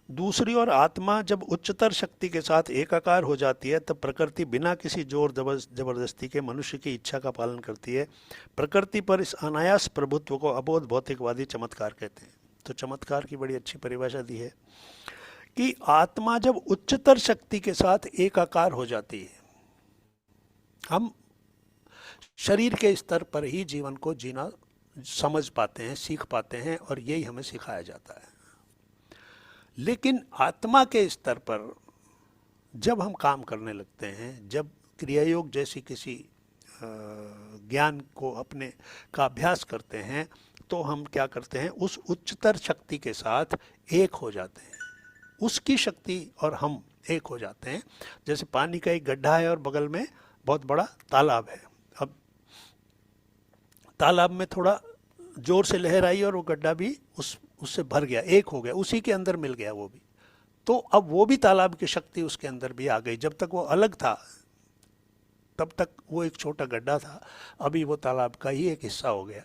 दूसरी ओर आत्मा जब उच्चतर शक्ति के साथ एकाकार हो जाती है तब प्रकृति बिना किसी जोर जबरदस्ती के मनुष्य की इच्छा का पालन करती है। प्रकृति पर इस अनायास प्रभुत्व को अबोध भौतिकवादी चमत्कार कहते हैं। तो चमत्कार की बड़ी अच्छी परिभाषा दी है कि आत्मा जब उच्चतर शक्ति के साथ एकाकार हो जाती है, हम शरीर के स्तर पर ही जीवन को जीना समझ पाते हैं, सीख पाते हैं, और यही हमें सिखाया जाता है। लेकिन आत्मा के स्तर पर जब हम काम करने लगते हैं, जब क्रियायोग जैसी किसी ज्ञान को अपने का अभ्यास करते हैं, तो हम क्या करते हैं, उस उच्चतर शक्ति के साथ एक हो जाते हैं। उसकी शक्ति और हम एक हो जाते हैं। जैसे पानी का एक गड्ढा है और बगल में बहुत बड़ा तालाब है। अब तालाब में थोड़ा जोर से लहर आई और वो गड्ढा भी उससे भर गया, एक हो गया, उसी के अंदर मिल गया वो भी। तो अब वो भी तालाब की शक्ति उसके अंदर भी आ गई। जब तक वो अलग था तब तक वो एक छोटा गड्ढा था, अभी वो तालाब का ही एक हिस्सा हो गया।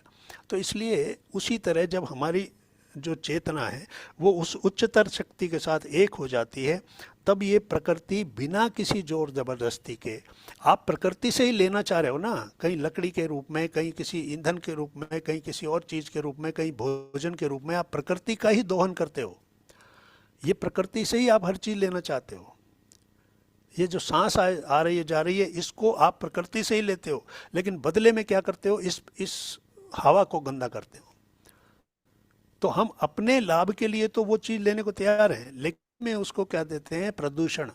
तो इसलिए उसी तरह जब हमारी जो चेतना है वो उस उच्चतर शक्ति के साथ एक हो जाती है, तब ये प्रकृति बिना किसी जोर जबरदस्ती के, आप प्रकृति से ही लेना चाह रहे हो ना, कहीं लकड़ी के रूप में, कहीं किसी ईंधन के रूप में, कहीं किसी और चीज़ के रूप में, कहीं भोजन के रूप में, आप प्रकृति का ही दोहन करते हो। ये प्रकृति से ही आप हर चीज़ लेना चाहते हो। ये जो सांस आ रही है जा रही है, इसको आप प्रकृति से ही लेते हो, लेकिन बदले में क्या करते हो, इस हवा को गंदा करते हो। तो हम अपने लाभ के लिए तो वो चीज़ लेने को तैयार हैं, लेकिन में उसको क्या देते हैं, प्रदूषण।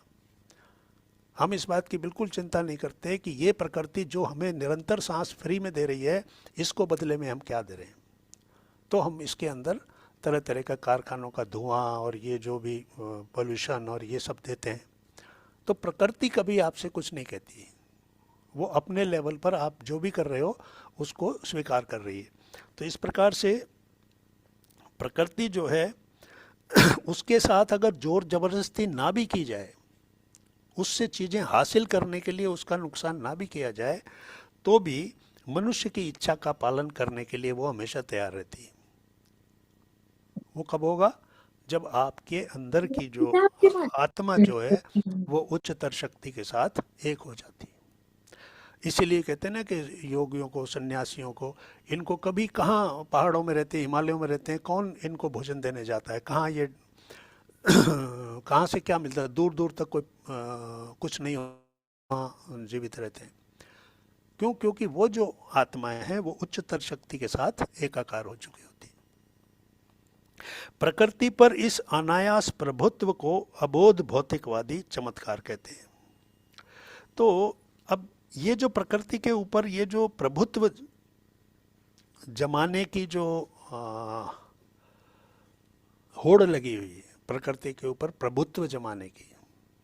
हम इस बात की बिल्कुल चिंता नहीं करते कि ये प्रकृति जो हमें निरंतर सांस फ्री में दे रही है, इसको बदले में हम क्या दे रहे हैं। तो हम इसके अंदर तरह तरह का कारखानों का धुआं और ये जो भी पोल्यूशन और ये सब देते हैं। तो प्रकृति कभी आपसे कुछ नहीं कहती, वो अपने लेवल पर आप जो भी कर रहे हो उसको स्वीकार कर रही है। तो इस प्रकार से प्रकृति जो है उसके साथ अगर जोर जबरदस्ती ना भी की जाए, उससे चीज़ें हासिल करने के लिए उसका नुकसान ना भी किया जाए, तो भी मनुष्य की इच्छा का पालन करने के लिए वो हमेशा तैयार रहती है। वो कब होगा, जब आपके अंदर की जो आत्मा जो है वो उच्चतर शक्ति के साथ एक हो जाती है। इसीलिए कहते हैं ना कि योगियों को, सन्यासियों को, इनको कभी कहाँ पहाड़ों में रहते हैं, हिमालयों में रहते हैं, कौन इनको भोजन देने जाता है, कहाँ ये कहाँ से क्या मिलता है, दूर दूर तक कोई कुछ नहीं वहाँ जीवित रहते हैं। क्यों? क्योंकि वो जो आत्माएं हैं वो उच्चतर शक्ति के साथ एकाकार हो चुकी होती है। प्रकृति पर इस अनायास प्रभुत्व को अबोध भौतिकवादी चमत्कार कहते हैं। तो अब ये जो प्रकृति के ऊपर ये जो प्रभुत्व जमाने की जो होड़ लगी हुई है, प्रकृति के ऊपर प्रभुत्व जमाने की,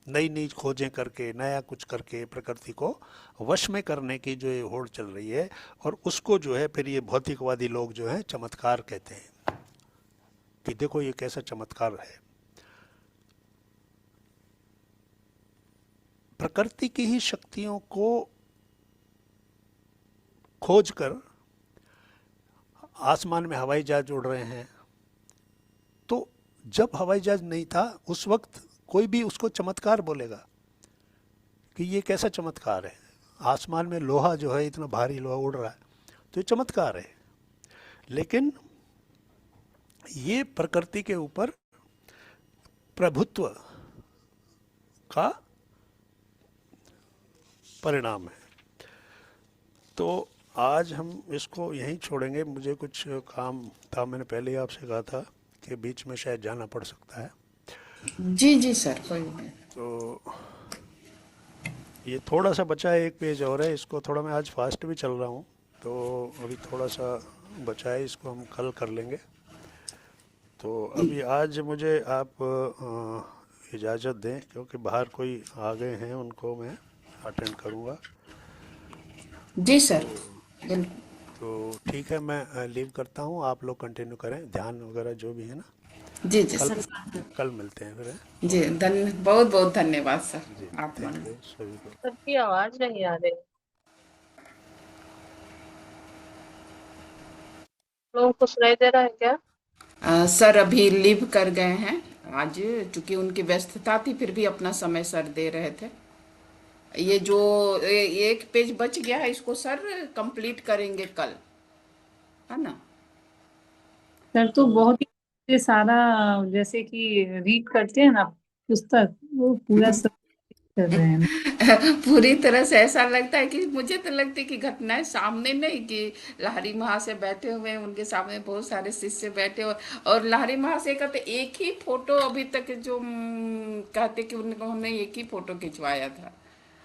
नई नई खोजें करके, नया कुछ करके प्रकृति को वश में करने की जो ये होड़ चल रही है, और उसको जो है फिर ये भौतिकवादी लोग जो है चमत्कार कहते हैं कि देखो ये कैसा चमत्कार है। प्रकृति की ही शक्तियों को खोज कर आसमान में हवाई जहाज उड़ रहे हैं। तो जब हवाई जहाज नहीं था उस वक्त कोई भी उसको चमत्कार बोलेगा कि ये कैसा चमत्कार है, आसमान में लोहा जो है, इतना भारी लोहा उड़ रहा है, तो ये चमत्कार है। लेकिन ये प्रकृति के ऊपर प्रभुत्व का परिणाम है। तो आज हम इसको यहीं छोड़ेंगे, मुझे कुछ काम था, मैंने पहले ही आपसे कहा था कि बीच में शायद जाना पड़ सकता है। जी जी सर, कोई नहीं। तो ये थोड़ा सा बचा है, एक पेज और है, इसको थोड़ा मैं आज फास्ट भी चल रहा हूँ, तो अभी थोड़ा सा बचा है, इसको हम कल कर लेंगे। तो अभी आज मुझे आप इजाज़त दें, क्योंकि बाहर कोई आ गए हैं, उनको मैं अटेंड करूँगा। जी सर, बिल्कुल। तो ठीक है, मैं लीव करता हूँ, आप लोग कंटिन्यू करें, ध्यान वगैरह जो भी है ना। जी जी कल सर। कल मिलते हैं फिर, हैं? जी, बहुत बहुत धन्यवाद सर, जी, आप थैंक यू सभी को। सबकी आवाज नहीं आ रही, लोगों को सुनाई दे रहा है क्या? सर अभी लीव कर गए हैं आज, चूंकि उनकी व्यस्तता थी, फिर भी अपना समय सर दे रहे थे। ये जो एक पेज बच गया है, इसको सर कंप्लीट करेंगे कल, है ना? सर तो बहुत ही ये सारा, जैसे कि रीड करते हैं ना पुस्तक, वो पूरा सब कर रहे हैं। पूरी तरह से ऐसा लगता है कि मुझे तो लगता है कि घटनाएं सामने नहीं, कि लाहिरी महाशय बैठे हुए हैं, उनके सामने बहुत सारे शिष्य बैठे हुए, और लाहिरी महाशय का तो एक ही फोटो अभी तक जो कहते कि उन्होंने एक ही फोटो खिंचवाया था,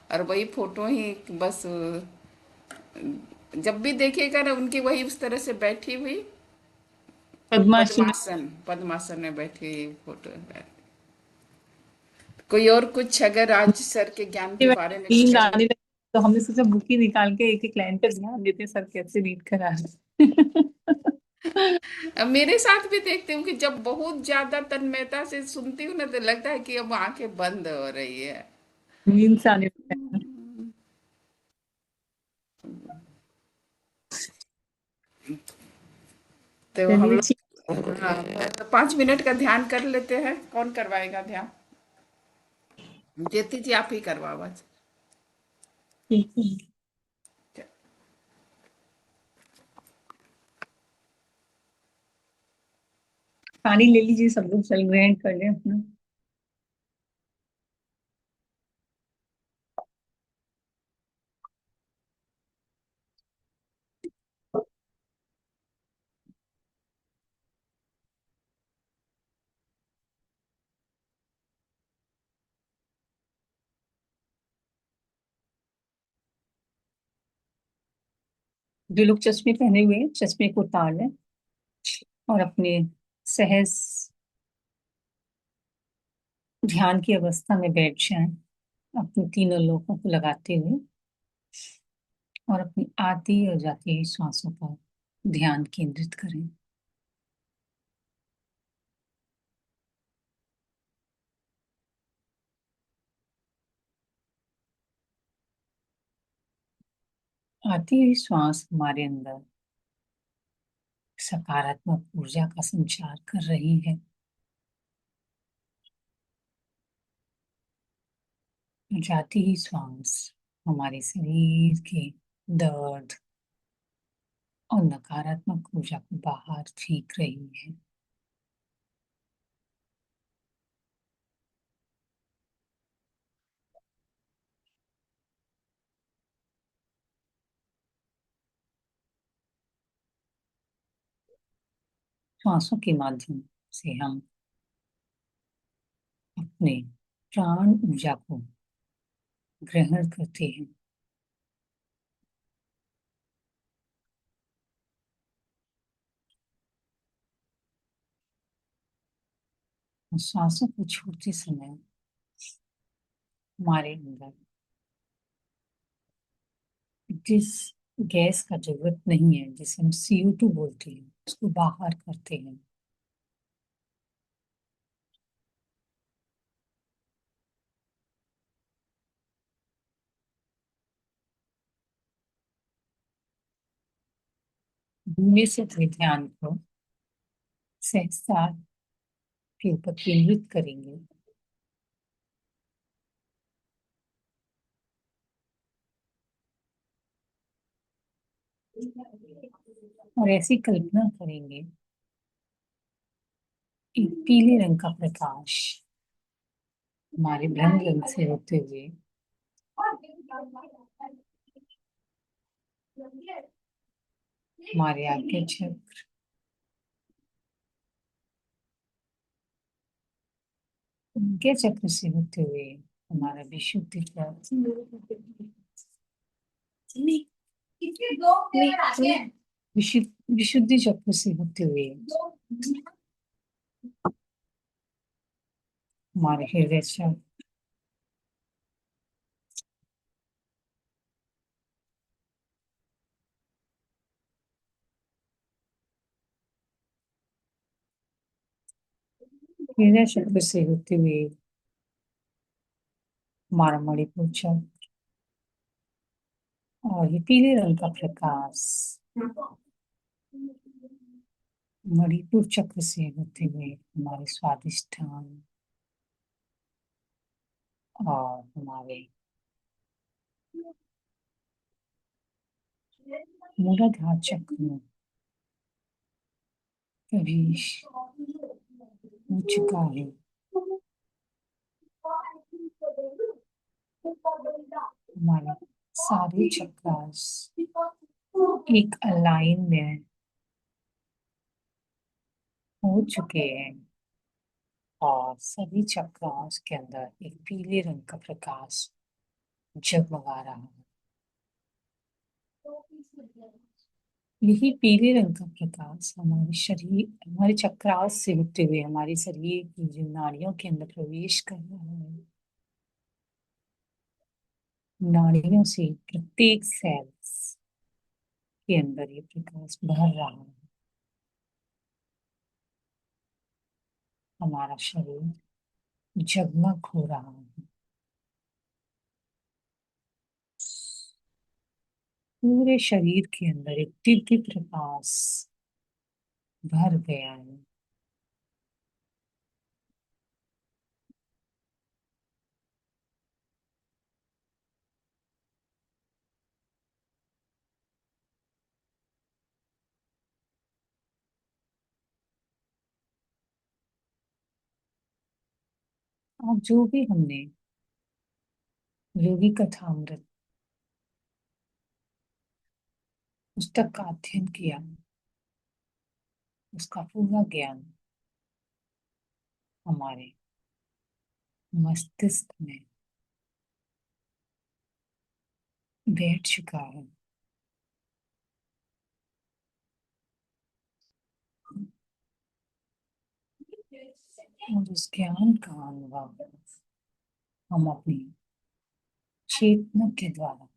और वही फोटो ही बस जब भी देखिएगा ना उनकी वही उस तरह से बैठी हुई पद्माश्री में पद्मासन में बैठी हुई फोटो है। कोई और कुछ अगर आज सर के ज्ञान के बारे में नींद कहें। आने लगी तो हमने सोचा बुक ही निकाल के एक एक लाइन पर ध्यान देते हैं, सर कैसे रीड करा रहे हैं। मेरे साथ भी देखती हूँ कि जब बहुत ज्यादा तन्मयता से सुनती हूँ ना तो लगता है कि अब आंखें बंद हो रही है। नींद से आने लगता है। तो हम चलिए लोग ठीक। 5 मिनट का ध्यान कर लेते हैं। कौन करवाएगा ध्यान? ज्योति जी आप ही करवाओ आज। ठीक है। पानी ले लीजिए, सब लोग चल ग्रहण कर लें अपना। जो लोग चश्मे पहने हुए हैं चश्मे को उतार लें और अपने सहज ध्यान की अवस्था में बैठ जाएं, अपने तीनों लोगों को लगाते हुए, और अपनी आती और जाती हुई श्वासों पर ध्यान केंद्रित करें। आती हुई श्वास हमारे अंदर सकारात्मक ऊर्जा का संचार कर रही है। जाती ही श्वास हमारे शरीर के दर्द और नकारात्मक ऊर्जा को बाहर फेंक रही है। श्वासों के माध्यम से हम अपने प्राण ऊर्जा को ग्रहण करते हैं और श्वासों को छोड़ते समय हमारे अंदर जिस गैस का जरूरत नहीं है, जिसे हम CO2 बोलते हैं, उसको बाहर करते हैं। धीमे से अपने ध्यान को सहसा के ऊपर केंद्रित करेंगे और ऐसी कल्पना करेंगे, एक पीले रंग का प्रकाश हमारे भ्रमरंध्र से होते हुए हमारे आज्ञा चक्र, आज्ञा चक्र से होते हुए हमारा विशुद्धि विशुद्धि चक्र से होते हुए हमारे हृदय चक्र, हृदय चक्र से होते हुए हमारा मणिपुर चक्र, और ये पीले रंग का प्रकाश मणिपुर चक्र से होते हुए हमारे स्वादिष्ठान और हमारे मूलाधार चक्र में प्रवेश हो चुका है। हमारे सारे चक्रास एक अलाइन में हो चुके हैं और सभी चक्रास के अंदर एक पीले रंग का प्रकाश जगमगा रहा है। यही पीले रंग का प्रकाश हमारे शरीर, हमारे चक्रास से होते हुए हमारे शरीर की जो नाड़ियों के अंदर प्रवेश कर रहा है नाड़ियों से प्रत्येक सेल्स के अंदर ये प्रकाश भर रहा है। हमारा शरीर जगमग हो रहा है। पूरे शरीर के अंदर एक दिव्य प्रकाश भर गया है। और जो भी हमने योगी कथामृत पुस्तक का अध्ययन किया, उसका पूरा ज्ञान हमारे मस्तिष्क में बैठ चुका है। और उस ज्ञान का अनुभव हम अपनी चेतना के द्वारा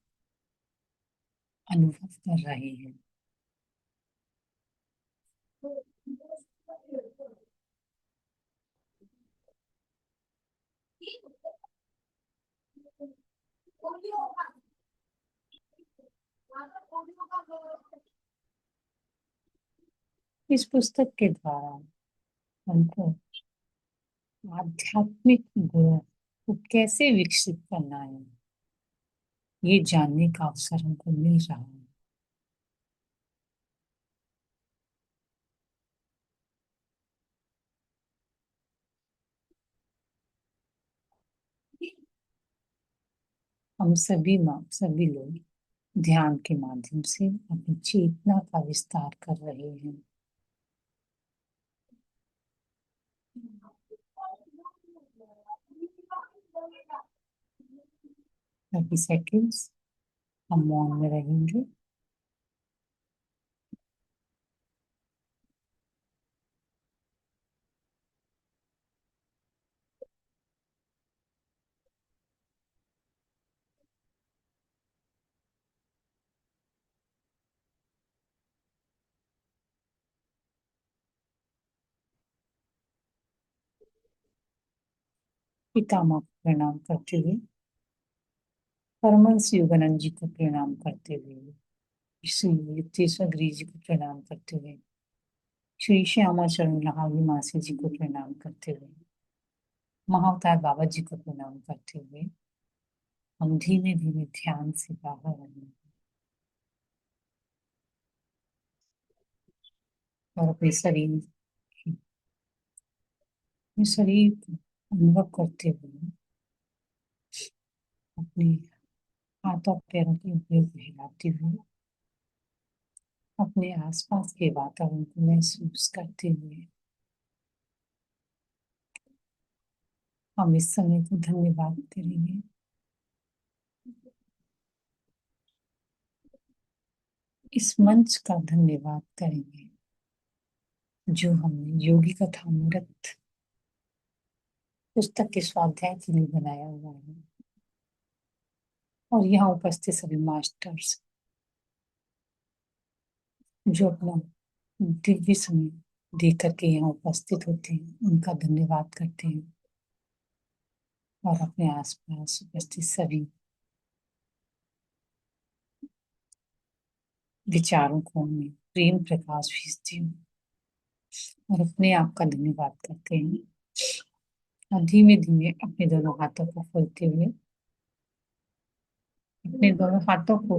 अनुभव कर रहे हैं। इस पुस्तक के द्वारा हमको आध्यात्मिक गुणों को कैसे विकसित करना है, ये जानने का अवसर हमको मिल रहा है। हम सभी लोग ध्यान के माध्यम से अपनी चेतना का विस्तार कर रहे हैं। 30 सेकेंड्स हम मौन में रहेंगे। पितामह को प्रणाम करते हुए, परमहंस योगानंद जी को प्रणाम करते हुए, श्री युक्तेश्वर गिरी जी को प्रणाम करते हुए, श्री श्यामाचरण लहावी मासी जी को प्रणाम करते हुए, महाअवतार बाबा जी को प्रणाम करते हुए हम धीमे धीमे ध्यान से बाहर आएंगे और अपने शरीर को अनुभव करते हुए अपने हाथों पैरों के ऊपर हिलाते हुए अपने आसपास के वातावरण को महसूस करते हुए हम इस समय को धन्यवाद करेंगे। इस मंच का धन्यवाद करेंगे जो हमने योगी कथामृत पुस्तक के स्वाध्याय के लिए बनाया हुआ है। और यहाँ उपस्थित सभी मास्टर्स जो अपना दिव्य समय दे करके यहाँ उपस्थित होते हैं, उनका धन्यवाद करते हैं। और अपने आसपास उपस्थित सभी विचारों को मैं प्रेम प्रकाश भेजती हूँ और अपने आप का धन्यवाद करते हैं। और धीमे धीमे अपने दोनों हाथों को खोलते हुए अपने दोनों हाथों को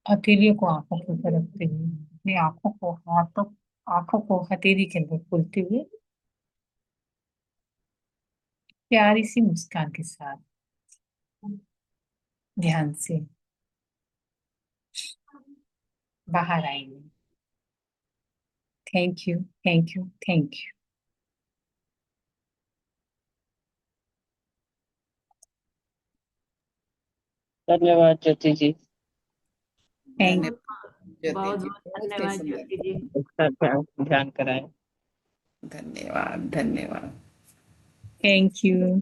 हथेलियों को आंखों के ऊपर रखते हुए अपनी आंखों को हथेली के अंदर खोलते हुए प्यारी सी मुस्कान के साथ ध्यान से बाहर आएंगे। Thank you, thank you, thank you. धन्यवाद ज्योति जी। थैंक ज्योति बहुत जी, बहुत बहुत ही धन्यवाद सुंदर। ज्योति जी। अच्छा ध्यान कराएं। धन्यवाद, धन्यवाद। Thank you.